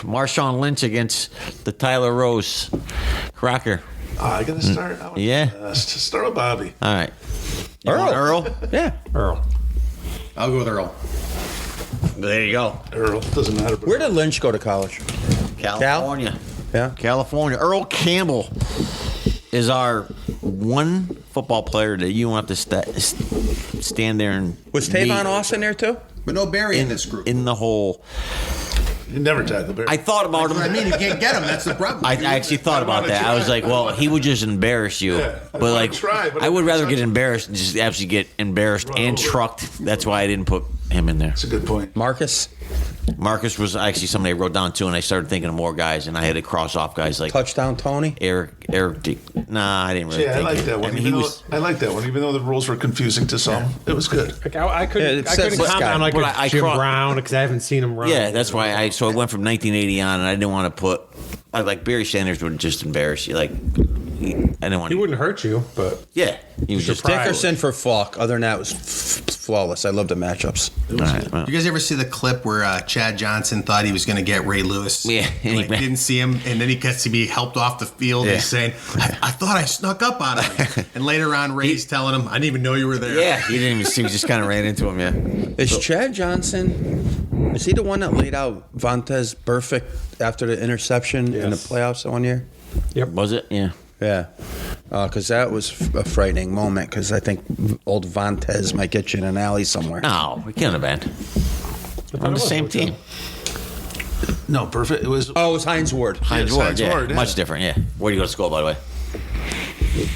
Marshawn Lynch against the Tyler Rose Crocker. I got to start. Yeah. Start with Bobby. All right. You want Earl? Yeah. Earl. I'll go with Earl. There you go. Earl doesn't matter. But Where did Lynch go to college? California. Yeah. California. Earl Campbell is our one football player that you want to stand there and Was Tavon meet Austin there too? But no Barry in this group. in the whole. You never tackle Barry. I thought about him. I mean, you can't get him. That's the problem. I actually thought about that. I was like, well, he would just embarrass you. Yeah, But I like, try, but I would rather it's get not- embarrassed and just actually get embarrassed Run and over. trucked. That's why I didn't put him in there. That's a good point. Marcus. Marcus was actually somebody I wrote down too, and I started thinking of more guys, and I had to cross off guys like Touchdown Tony. Eric. Nah, I didn't really Yeah, I think like it. that one. I mean, Even he though- was. I like that one, even though the rules were confusing to some. It was good. Like, I Yeah, couldn't, it I says couldn't this comment guy. on like But a I Jim cro- Brown because I haven't seen him run. Yeah, that's why so I went from 1980 on, and I didn't want to put. Like Barry Sanders would just embarrass you. Like I didn't want. He wouldn't hurt you, but Yeah, he was just. pride. Dickerson for Falk. Other than that, it was flawless. I love the matchups. All right, well. You guys ever see the clip where Chad Johnson thought he was going to get Ray Lewis? Yeah. And, like, didn't see him, and then he gets to be helped off the field. Yeah. He's saying, I thought I snuck up on him. And later on, Ray's telling him, I didn't even know you were there. Yeah, he didn't even see. We just kind of ran into him. Yeah. Is Chad Johnson? Is he the one that laid out Vontez perfect after the interception in the Yes. playoffs one year? yep. Was it? Yeah. Yeah, because that was a frightening moment. Because I think old Vontez might get you in an alley somewhere. No, we can't have been. On the same team. No, perfect. It was. Oh, it was Hines Ward. Hines Yes, Ward, Hines yeah. Ward, yeah. Much different, yeah. Where do you go to school, by the way?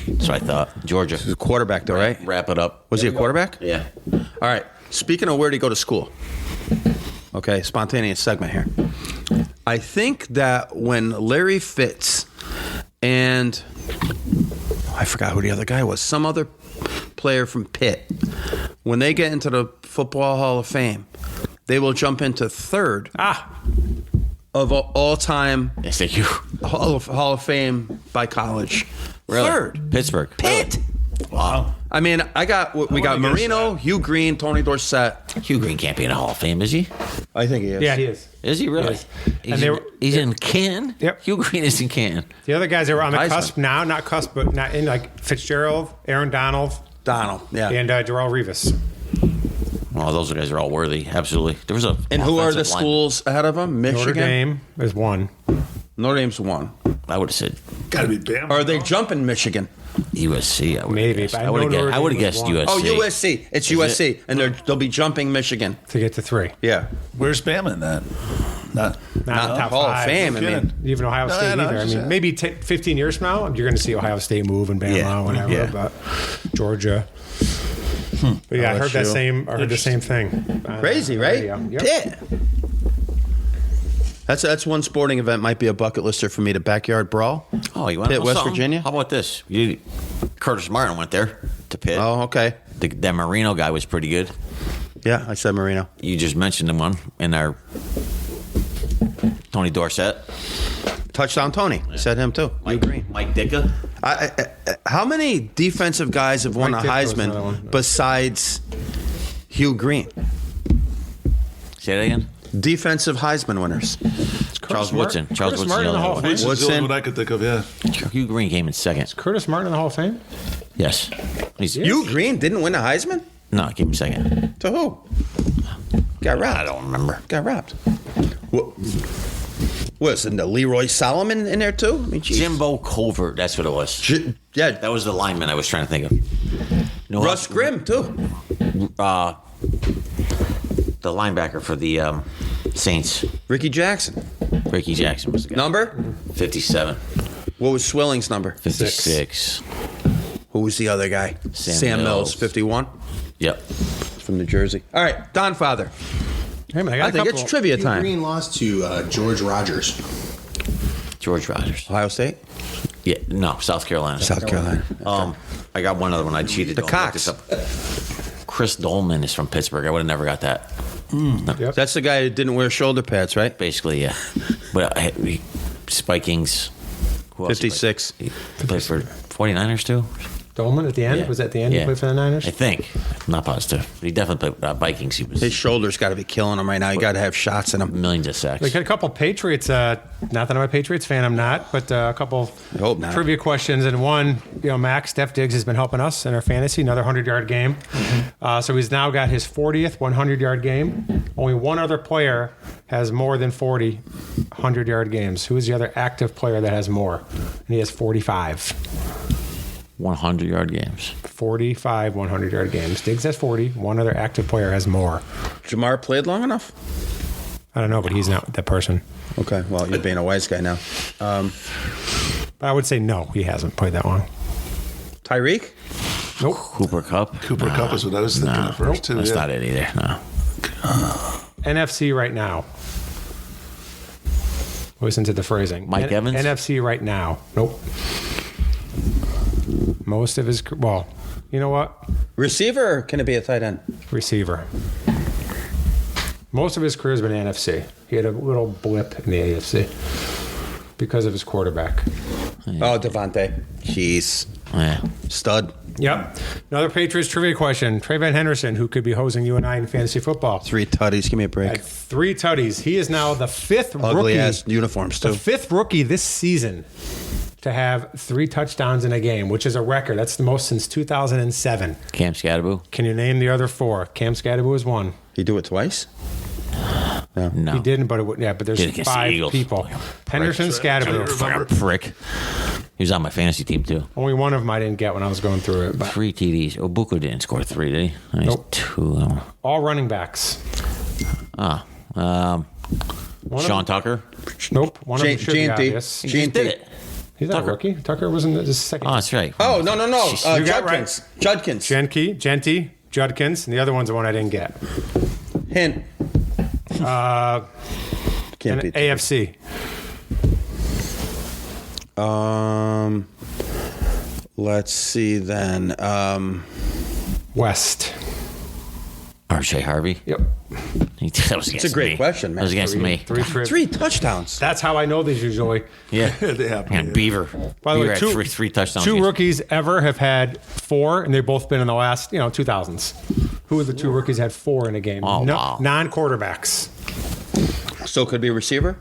That's what I thought. Georgia. He was a quarterback, though, right? Wrap it up. Was he a quarterback? Yeah. All right. Speaking of where did he go to school? Okay, spontaneous segment here. I think that when Larry Fitz and I forgot who the other guy was, some other player from Pitt, when they get into the Football Hall of Fame, they will jump into third of all-time Yes, thank you. Hall of Fame by college. Really? Third. Pittsburgh. Pitt. Wow. I mean, we got against Marino, that. Hugh Green, Tony Dorsett. Hugh Green can't be in the Hall of Fame, is he? I think he is. Yeah, he is. Is he really? Yes. He's, And they in, were- he's in Canton? Yep. Hugh Green is in Canton. The other guys that were on the Heisman. cusp now, not cusp, but not in, like Fitzgerald, Aaron Donald, Donald. Yeah. and Darrell Revis. Well, those guys are all worthy. Absolutely. There was a. And who are the offensive line. schools ahead of them? Michigan. Notre Dame is one. Notre Dame's one. I would have said Got to be Bama. Are they jumping Michigan? USC. I would Maybe, Guessed. but I I would have know guessed. Notre I would have Dame guessed was one. USC. Oh, USC. It's Is USC, it? and they'll be jumping Michigan. To get to three. Yeah. Where's Bama in that? Not. Not Not top Hall of five. Fame. I mean, Even Ohio No, State no, either. I just- mean, maybe 15 years from now, you're going to see Ohio State move and Bama, Yeah. whatever. Yeah. But Georgia. But yeah, I heard that LSU. I heard the same thing. crazy, right? Yep. Pitt. That's one sporting event might be a bucket lister for me. The backyard brawl. Oh, you want Pitt, to know West something? Virginia? How about this? Curtis Martin went there to Pitt. Oh, okay. That Marino guy was pretty good. Yeah, I said Marino. You just mentioned him one in our Tony Dorsett. Touchdown Tony. I said him too. Hugh Green. Mike Dickow. How many defensive guys have won Mike a Dick was another Heisman one. besides Hugh Green? Say that again. Defensive Heisman winners. Charles Woodson. Charles Curtis Woodson. Martin in the Hall of Fame. Which is the Woodson. only one I could think of, yeah. Hugh Green came in second. Curtis Martin in the Hall of Fame? Yes. He's Hugh Green didn't win a Heisman? No, he came in second. To who? Got robbed. I don't remember. Got robbed. What was it? Leroy Solomon in there too? I mean, geez. Jimbo Covert. That's what it was. Yeah. That was the lineman I was trying to think of. No, Russ Grimm too. The linebacker for the Saints. Ricky Jackson. Ricky Jackson was the guy. Number? 57. What was Swilling's number? 56. Who was the other guy? Sam Mills. 51. Yep. From New Jersey. All right, Don Father. Hey, man, I think it's trivia Hugh time. Green lost to George Rogers. George Rogers. Ohio State? Yeah, no, South Carolina. South Carolina. I got one other one. I cheated. The Don't look Cox. this up. Chris Dolman is from Pittsburgh. I would have never got that. No. Yep. That's the guy that didn't wear shoulder pads, right? Basically, yeah. But Spikings. Who else 56. He played for 49ers too? Dolman at the end? Yeah. Was that at the end he played for the Niners? I think. I'm not positive. But he definitely played Vikings. He was His shoulder's got to be killing him right now. You got to have shots in him. millions of sacks. We got a couple Patriots. Not that I'm a Patriots fan, I'm not, but a couple I hope not. trivia questions. And one, Max, Steph Diggs has been helping us in our fantasy, another 100-yard game. So he's now got his 40th 100-yard game. Only one other player has more than 40 100-yard games. Who is the other active player that has more? And he has 45. 100-yard games. 45 100-yard games. Diggs has 40. One other active player has more. Jamar played long enough? I don't know, but he's not that person. Okay, well, you're being a wise guy now. But I would say no, he hasn't played that long. Tyreek? Nope. Cooper Kupp. Cooper Kupp is what I was thinking at first, too. That's yeah. not it either. No. NFC right now. Listen to the phrasing. Mike Evans? NFC right now. Nope. Most of his, well, you know what? Receiver or can it be a tight end? Receiver. Most of his career has been NFC. He had a little blip in the AFC because of his quarterback. Oh, Devontae. Jeez. Yeah. Stud. Yep. Another Patriots trivia question. Trayvon Henderson, who could be hosing you and I in fantasy football. 3 tutties. Give me a break. Had 3 tutties. He is now the 5th Ugly rookie. ass uniforms, The too. 5th rookie this season to have 3 touchdowns in a game, which is a record. That's the most since 2007. Cam Scatterboo? Can you name the other 4? Cam Scatterboo is 1. He do it twice? No. He didn't, but but there's Did it against the 5 Eagles. people. Henderson, Scatterboo. Fucking prick. He was on my fantasy team, too. Only one of them I didn't get when I was going through it. But 3 TDs. Obuku didn't score 3, did he? He's Nope. 2. all running backs. One Sean of Tucker? Nope. One of them should be J&T. obvious. He just did it. He's not a Tucker. rookie. Tucker was in the second. Oh, that's right. Oh, no. You got right. Judkins. Genty, Judkins, and the other one's the one I didn't get. Hint. Can't And be. AFC. Let's see then. West. R.J. Harvey? Yep. That was against It's a great me. question, man. That was against me. 3 trips. 3 touchdowns. That's how I know these usually. Yeah. They happen, And yeah. Beaver. By the Beaver way, had three touchdowns. 2 against- rookies ever have had 4, and they've both been in the last 2000s. Who are the 2 rookies that had 4 in a game? Oh, wow. Non-quarterbacks. So could be a receiver?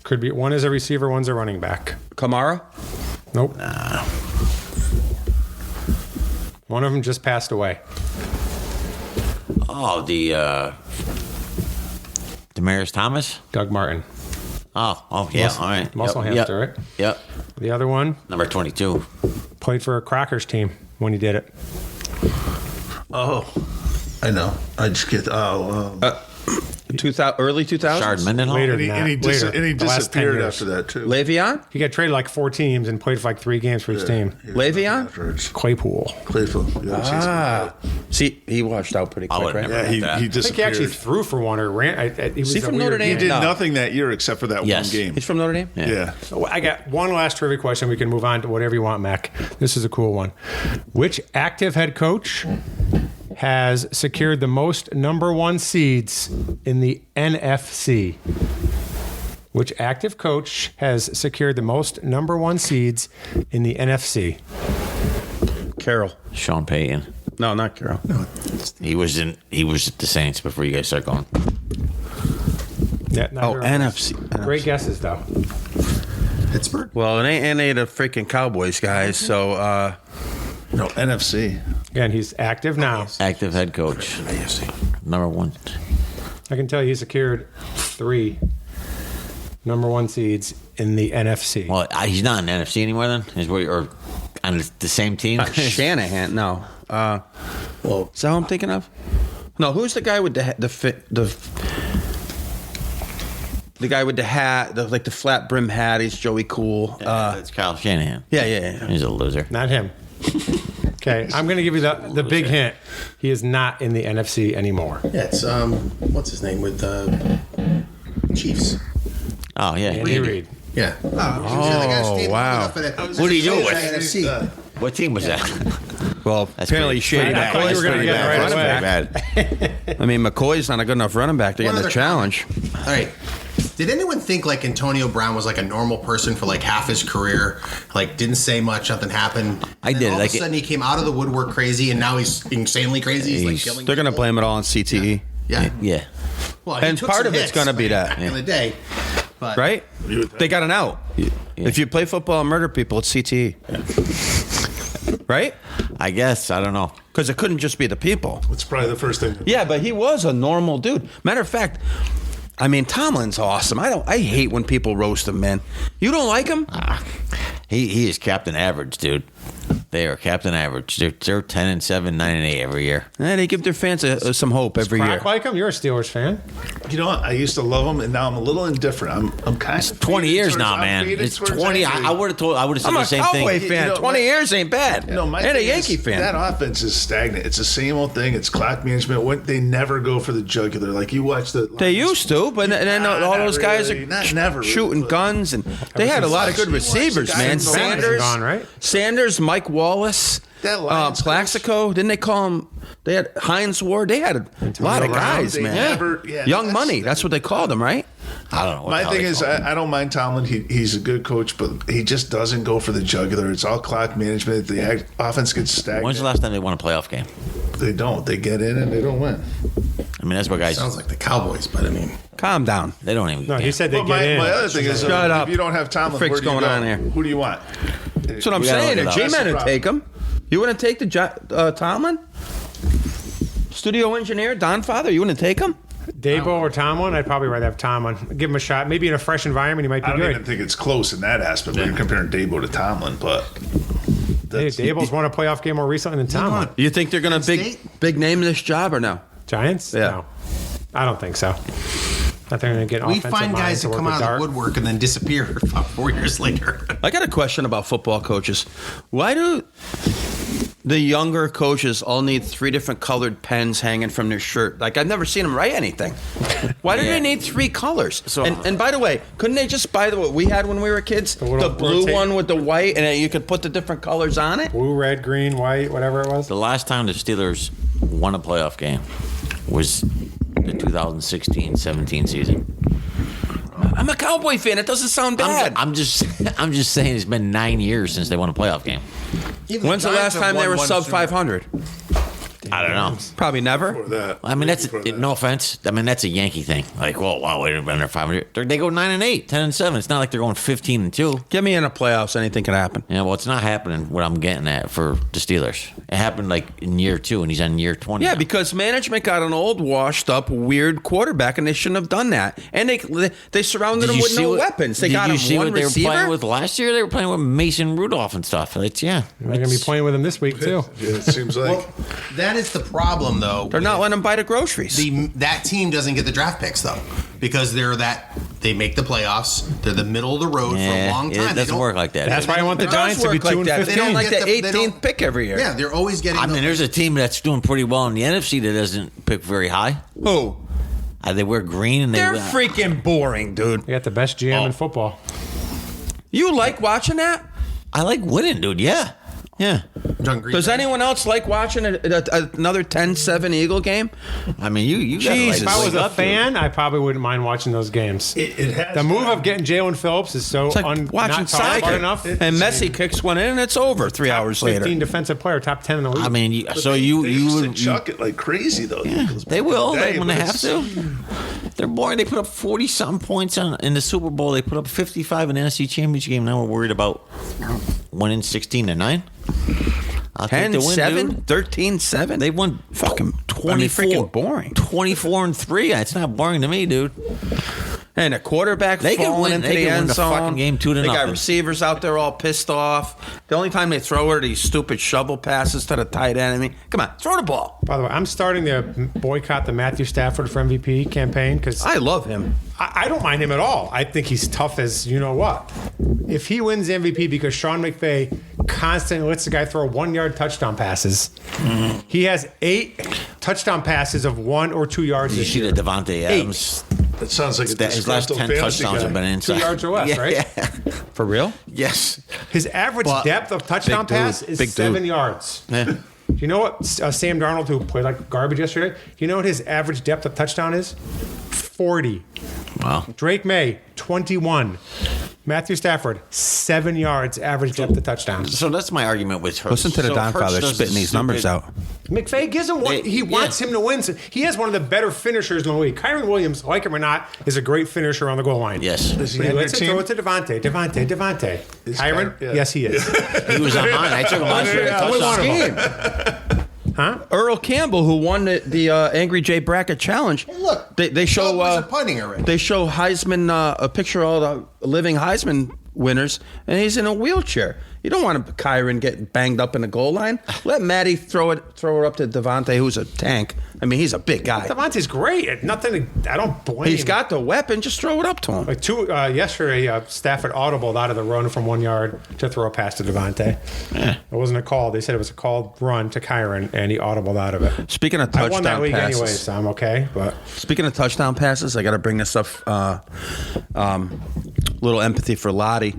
Could be one is a receiver, one's a running back. Kamara? Nope. One of them just passed away. Oh, the Demaryius Thomas? Doug Martin. Oh, yeah. All right. Muscle Yep, hamster, yep, right? Yep. The other one Number 22. played for a Crockers team when he did it. Oh, I know. I just get. Early 2000s? Shard Mendenhall? Later And he, than and he, that. dis- Later. and he The last 10 disappeared years. after that, too. Le'Veon? He got traded like 4 teams and played for like 3 games for each team. Le'Veon? Afterwards. Claypool. Claypool. Yeah, See, he washed out pretty I quick, would right? never- he I think he disappeared. actually threw for one or ran. He was he a from weird Notre Dame? He did No. nothing that year except for that Yes. one game. He's from Notre Dame? Yeah. So I got one last trivia question. We can move on to whatever you want, Mac. This is a cool one. Which active head coach has secured the most number 1 seeds in the NFC? Which active coach has secured the most number 1 seeds in the NFC? Carroll. Sean Payton. No, not Carroll. He was at the Saints before you guys start going. Yeah, Oh, neither- NFC. Great guesses, though. Pittsburgh. Well, it ain't the freaking Cowboys, guys. So, No, NFC. Again, he's active now. Active head coach. Number 1. I can tell you he secured 3 number 1 seeds in the NFC. Well, he's not in the NFC anymore then? Or on the same team? Shanahan, no. Well, is that who I'm thinking of? No, who's the guy with the guy with the hat, like the flat brim hat? He's Joey Cool. It's Kyle Shanahan. Yeah. He's a loser. Not him. Okay, I'm going to give you the big hint. He is not in the NFC anymore. Yeah, it's what's his name with the Chiefs? Oh, yeah. Andy Reid. Yeah. Wow. What do you do with NFC? What team was that? Well, apparently Shady I thought you were McCoy's gonna pretty get it bad. right away. I mean, McCoy's not a good enough running back to get in the challenge. All right. Did anyone think like Antonio Brown was like a normal person for like half his career? Like didn't say much, nothing happened. I did. All like of a sudden he came out of the woodwork crazy, and now he's insanely crazy. He's like killing. They're going to people. blame it all on CTE. Yeah. Yeah. Well, he And took part some of it's hits, gonna be like, that. back in the day. But Right? They got an out. If you play football and murder people, it's CTE. Right? I guess. I don't know. Because it couldn't just be the people. It's probably the first thing. Yeah, but he was a normal dude. Matter of fact, I mean, Tomlin's awesome. I hate when people roast him, man. You don't like him? He is Captain Average, dude. They are Captain Average. They're 10-7, 9-8 every year. They give their fans some hope every year. Crack like him? You're a Steelers fan. You know what? I used to love him, and now I'm a little indifferent. I'm kind of 20 years faded now, towards- man. I'm faded It's towards 20. Yankee. I would have said I'm the a same Cowboy thing. fan. You know, 20 years ain't bad. No, my and a thing Yankee is, fan. That offense is stagnant. It's the same old thing. It's clock management. They never go for the jugular. Like you watch the. They used to, but then all not those guys really. are Not never shooting really, but- guns, and they had a lot of good You watch the receivers, guys man. in the Sanders, gone, right? Sanders, Mike Wallace, That Lions Plaxico. Didn't they call him? They had Heinz Ward. They had a lot of Brown, guys, they man. never- yeah, Young that's- money. That's what they called him, right? I don't know. What My the hell thing they is, call it. I don't mind Tomlin. He's a good coach, but he just doesn't go for the jugular. It's all clock management. The offense gets stagnant. When's the last time they won a playoff game? They don't. They get in and they don't win. I mean, that's what guys. sounds like the Cowboys, but I mean, Calm down. They don't even. No, he said they But get in. my other thing is, Shut up. if you don't have Tomlin, What the frick's where do you going go? on here? Who do you want? That's what I'm We gotta saying. look The it up. G-men That's the would take him. You wouldn't take the Tomlin? Studio engineer, Don Father, you wouldn't take him? Dabo or Tomlin? I'd probably rather have Tomlin. Give him a shot. Maybe in a fresh environment, he might be I don't good. even think it's close in that aspect when you're comparing Dabo to Tomlin, but Hey, Dabo's won a playoff game more recently than Tomlin. You think they're going to State? big name this job or no? Giants? Yeah. No. I don't think so. I think they're going to get we offensive find minds guys to that work come with out of Dart. the woodwork and then disappear about 4 years later. I got a question about football coaches. Why do the younger coaches all need 3 different colored pens hanging from their shirt? Like, I've never seen them write anything. Why do they need 3 colors? So- and by the way, couldn't they just buy what we had when we were kids? The little blue rotate- one with the white, and you could put the different colors on it? Blue, red, green, white, whatever it was. The last time the Steelers won a playoff game was the 2016-17 season. I'm a Cowboy fan. It doesn't sound bad. I'm just saying it's been 9 years since they won a playoff game. Even When's the Giants last have time they won were one sub Super- 500? I don't know. Probably never. for that. I mean, that's For that. no offense. I mean, that's a Yankee thing. Like, well, wow, wait a minute, they're 500. They go 9-8, 10-7. It's not like they're going 15-2. Get me in the playoffs. Anything can happen. Yeah, well, it's not happening. What I'm getting at for the Steelers, it happened like in year 2, and he's on year 20. Yeah, now. because management got an old, washed-up, weird quarterback, and they shouldn't have done that. And they surrounded Did him you with see no what- weapons. They did got you him see one what they receiver. were playing with last year? They were playing with Mason Rudolph and stuff. It's They're going to be playing with him this week, too. Yeah, it seems like. Well, that is the problem, though. They're not letting him buy the groceries. That team doesn't get the draft picks though, because they make the playoffs. They're the middle of the road for a long time. It doesn't work like that. That's why I want the It does Giants to be work like 2 that. and They 15. don't like get the they 18th don't- pick every year. Yeah, they're always getting. I mean, there's a team that's doing pretty well in the NFC that doesn't pick very high. Who? They wear green and They're freaking boring, dude. They got the best GM in football. You like watching that? I like winning, dude. Yeah. Does anyone else like watching another 10-7 Eagle game? I mean, you gotta Jesus. If I was wake a up to it. fan, I probably wouldn't mind watching those games. It has The move gotten- of getting Jalen Phillips is so It's like not watching talked about soccer. enough. And Messi kicks one in, and it's over 3 hours 15 later. defensive player, top 10 in the league. I mean, They used to you chuck it like crazy though. they will Day, when they but have it's- to. They're boring. They put up 40-something points in the Super Bowl. They put up 55 in the NFC Championship game. Now we're worried about winning 16-9. I'll take the win, 10-7, dude. 13-7. They won fucking 12 freaking boring. 24-3. It's not boring to me, dude. And a quarterback They can falling win. into They the can win end the zone. fucking game 2-0. They got receivers out there all pissed off. The only time they throw it are these stupid shovel passes to the tight end. I mean, come on, throw the ball. By the way, I'm starting to boycott the Matthew Stafford for MVP campaign because I love him. I don't mind him at all. I think he's tough as you know what. If he wins MVP because Sean McVay constantly lets the guy throw 1-yard touchdown passes, he has 8 touchdown passes of 1 or 2 yards You this see year. the Devontae Adams. That sounds like His last 10 touchdowns have been inside. 2 yards or less, right? Yeah. For real? Yes. His average depth of touchdown big dude. pass is Big dude. 7 yards. Yeah. Do you know what Sam Darnold, who played like garbage yesterday, do you know what his average depth of touchdown is? 40. Wow. Drake May, 21. Matthew Stafford, 7 yards average depth of touchdown. So that's my argument with Hurts. Listen to the So Don Hurts Father does spitting the these numbers stupid- out. McVay gives him what he wants him to win. So he has one of the better finishers in the league. Kyron Williams, like him or not, is a great finisher on the goal line. Yes. Is he But he in your lets it team? throw it to Devontae. Is Kyron? yeah. Yes, he is. He was on mine. I took him last year. Yeah, we want him. Touchdown. Earl Campbell, who won the Angry J Bracket Challenge. Look, They show Doug was punting already. they show Heisman a picture of all the living Heisman winners, and he's in a wheelchair. You don't want Kyron getting banged up in the goal line. Let Matty throw her up to Devontae, who's a tank. I mean, he's a big guy. Devontae's great. Nothing. I don't blame. He's got the weapon. Just throw it up to him. like yesterday. Stafford audibled out of the run from 1 yard to throw a pass to Devontae. It wasn't a call. They said it was a called run to Kyron, and he audibled out of it. Speaking of I won that touchdown league passes, anyway, so I'm okay. But speaking of touchdown passes, I got to bring this up. Little empathy for Lottie.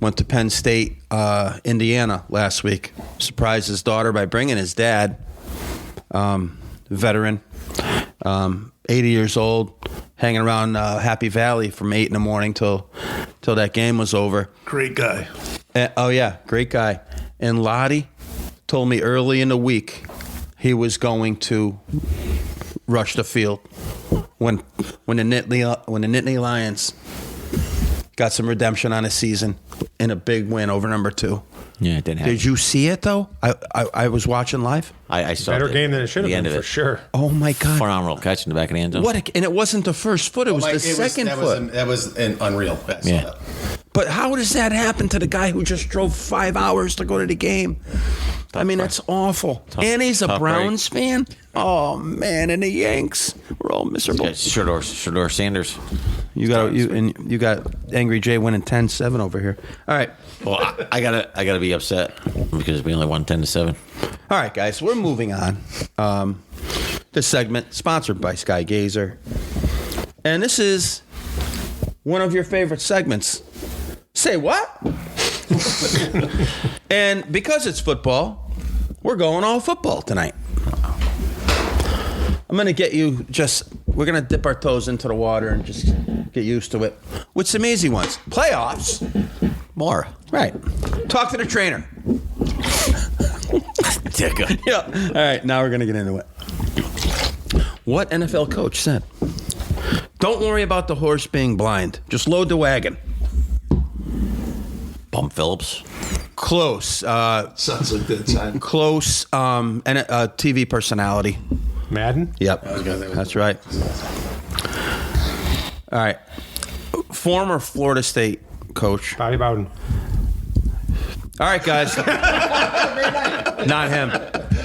Went to Penn State, Indiana last week. Surprised his daughter by bringing his dad, veteran, 80 years old, hanging around Happy Valley from 8 in the morning till that game was over. Great guy. Oh yeah, great guy. And Lottie told me early in the week he was going to rush the field when the Nittany Lions got some redemption on a season in a big win over number 2. Yeah, it didn't happen. Did you see it though? I was watching live. I saw better the- game than it should the have end been of for it. sure. Oh my God! Phenomenal catch in the back of the end zone. And it wasn't the first foot; it was the second foot. That was an unreal. I saw Yeah. that. But how does that happen to the guy who just drove 5 hours to go to the game? I mean, that's awful. And he's a tough Browns fan. Oh man, and the Yanks, we're all miserable. Shador Sanders. You got Angry Jay winning 10-7 over here. All right. Well, I gotta be upset because we only won 10-7. All right, guys, we're moving on. This segment sponsored by Sky Gazer, and this is one of your favorite segments. Say what? And because it's football, we're going all football tonight. I'm going to get you we're going to dip our toes into the water and just get used to it with some easy ones. Playoffs. More. Right. Talk to the trainer. Dickow. Yeah. All right, now we're going to get into it. What NFL coach said? Don't worry about the horse being blind. Just load the wagon. Bum Phillips. Close. Sounds like that time. Close. And a TV personality. Madden? Yep. That's right. All right. Former Florida State coach. Bobby Bowden. All right, guys. Not him.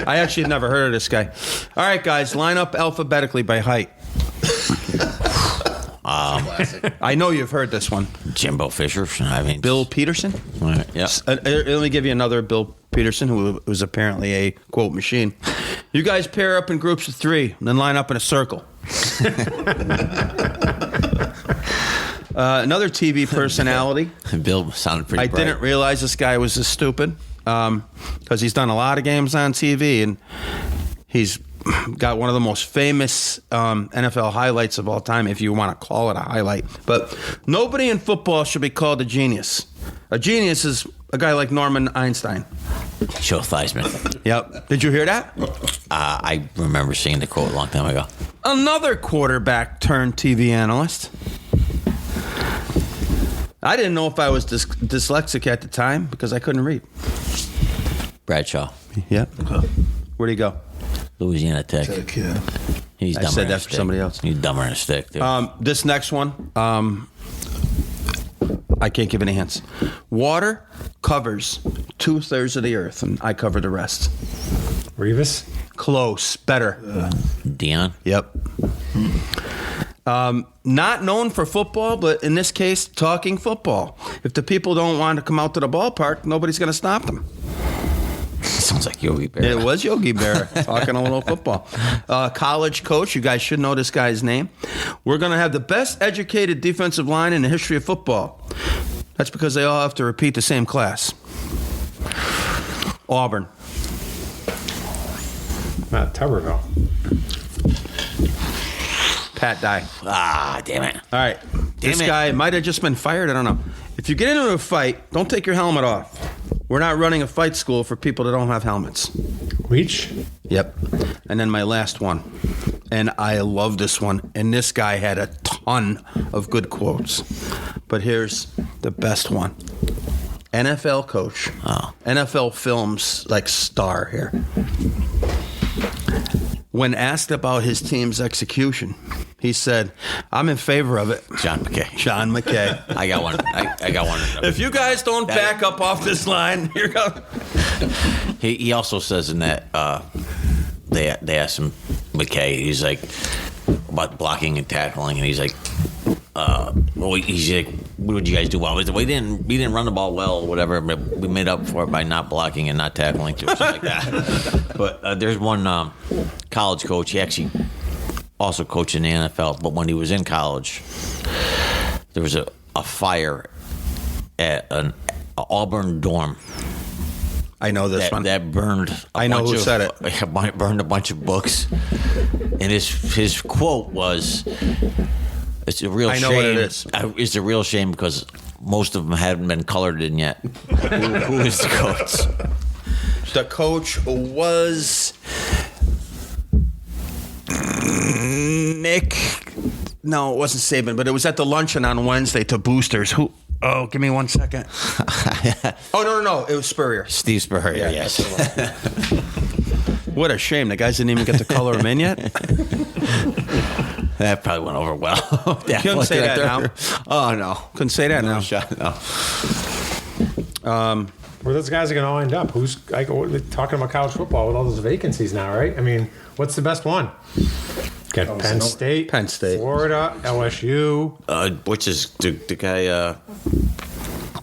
I actually had never heard of this guy. All right, guys. Line up alphabetically by height. I know you've heard this one. Jimbo Fisher. I mean, Bill Peterson. Yeah. Let me give you another Bill Peterson, who was apparently a quote machine. You guys pair up in groups of 3, and then line up in a circle. Another TV personality. Bill sounded pretty. I bright. didn't realize this guy was this stupid because he's done a lot of games on TV, and he's got one of the most famous NFL highlights of all time, if you want to call it a highlight. But nobody in football should be called a genius. A genius is a guy like Norman Einstein. Joe Theismann. Yep. Did you hear that? I remember seeing the quote a long time ago. Another quarterback turned TV analyst. I didn't know if I was dyslexic at the time because I couldn't read. Bradshaw. Yep. Where'd he go? Louisiana Tech. Yeah. He's I dumber said than that a for stick. somebody else. He's dumber than a stick, too. This next one, I can't give any hints. Water covers 2/3 of the earth, and I cover the rest. Revis? Close. Better. Dion? Yep. Not known for football, but in this case, talking football. If the people don't want to come out to the ballpark, nobody's going to stop them. Sounds like Yogi Berra. It was Yogi Berra talking a little football. College coach, you guys should know this guy's name. We're going to have the best educated defensive line in the history of football. That's because they all have to repeat the same class. Auburn. Matt Tuberville. Pat Dye. Ah, damn it. All right. This guy might have just been fired. I don't know. If you get into a fight, don't take your helmet off. We're not running a fight school for people that don't have helmets. Reach? Yep. And then my last one. And I love this one. And this guy had a ton of good quotes. But here's the best one. NFL coach. Oh. NFL Films like star here. When asked about his team's execution, he said, "I'm in favor of it." John McKay. John McKay. I got one. I got one. If you guys don't back up off this line, here goes. He also says in that they asked him, McKay, he's like, about blocking and tackling, and he's like, he's like, what did you guys do well? We didn't run the ball well, or whatever, but we made up for it by not blocking and not tackling, or something like that. But there's one college coach, he actually also coached in the NFL, but when he was in college, there was a fire at an Auburn dorm. I know this one. That burned. I know who said it. Burned a bunch of books, and his quote was, "It's a real shame. I know what it is. It's a real shame because most of them hadn't been colored in yet." Who is the coach? The coach was Nick. No, it wasn't Saban, but it was at the luncheon on Wednesday to boosters. Who? Oh, give me 1 second. Oh, no. It was Spurrier. Steve Spurrier, yes. What a shame. The guys didn't even get to color him in yet. That probably went over well. Couldn't say that now. Oh, no. Couldn't say that now. No. Where those guys are going to all end up? Who's talking about college football with all those vacancies now, right? I mean, what's the best one? Got Penn State, Florida, LSU. Which is the guy,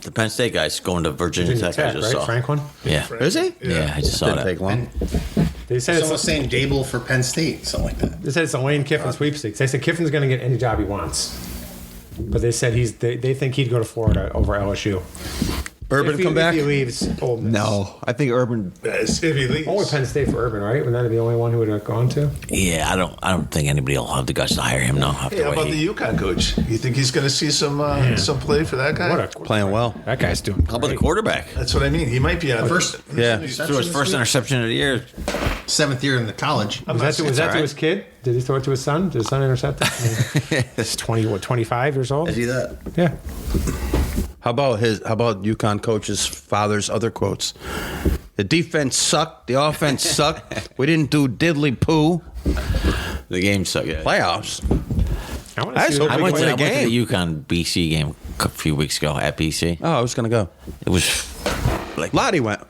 the Penn State guy's going to Virginia Tech, I just right? saw. Franklin? Yeah. Is he? Yeah, I just saw Didn't that. take long. They said Someone was saying Dable for Penn State, something like that. They said it's a Lane Kiffin sweepstakes. They said Kiffin's going to get any job he wants. But they said they think he'd go to Florida over LSU. Urban come back? If he leaves Ole Miss. No, I think Urban. If he leaves. Only Penn State for Urban, right? Wouldn't that be the only one who would have gone to? Yeah, I don't think anybody will have the guts to hire him now. Hey, how about the UConn coach? You think he's going to see some play for that guy? Playing well. That guy's doing great. How about the quarterback? That's what I mean. He might be on First- Yeah. Threw his first interception of the year. 7th year in the college. Was that to his kid? Did he throw it to his son? Did his son intercept it? I mean, he's 25 years old? Is he that? Yeah. How about UConn coach's father's other quotes? The defense sucked. The offense sucked. We didn't do diddly poo. The game sucked. Yeah. Playoffs. I want to I see hope what we went win to a game. the UConn BC game a few weeks ago at BC. Oh, I was going to go. It was like Lottie went.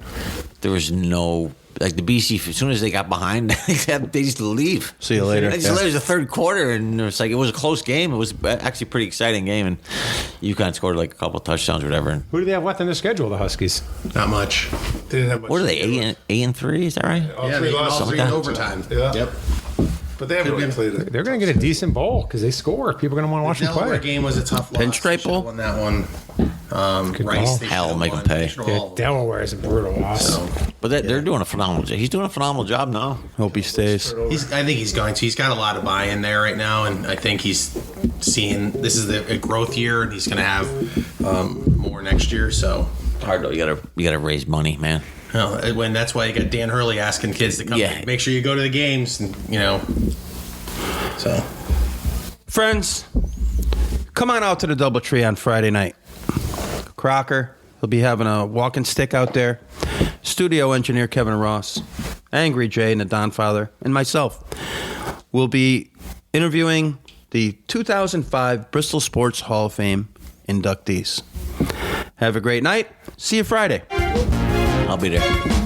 there was no the BC. As soon as they got behind, they just leave. See you later. It was the third quarter, and it was a close game. It was actually a pretty exciting game, and UConn scored like a couple touchdowns or whatever. Who do they have left in their schedule, the Huskies? Not much. They didn't have much What are to they? do. 8-3? Is that right? All Yeah, three they lost. all three in overtime. Yeah. Yep. But they haven't really played it. They're going to get a decent bowl because they score. People are going to want to watch them Delaware play. game was a tough loss. Pinstripe They Bowl? should've won that one. Good Rice, ball. they Hell, should've make 'em won. pay. They should've Yeah, all won. Delaware is a brutal loss. So, But they're doing a phenomenal job. He's doing a phenomenal job now. Hope he stays. I think he's going to. He's got a lot of buy-in there right now, and I think he's seeing this is a growth year, and he's going to have more next year. So, Hard though. You gotta raise money, man. when that's why you got Dan Hurley asking kids to come. Yeah. Make sure you go to the games, and, So, Friends, come on out to the DoubleTree on Friday night. Crocker, he'll be having a walking stick out there. studio engineer Kevin Ross, Angry Jay and the Don Father, and myself will be interviewing the 2005 Bristol Sports Hall of Fame inductees. Have a great night. See you Friday. I'll be there.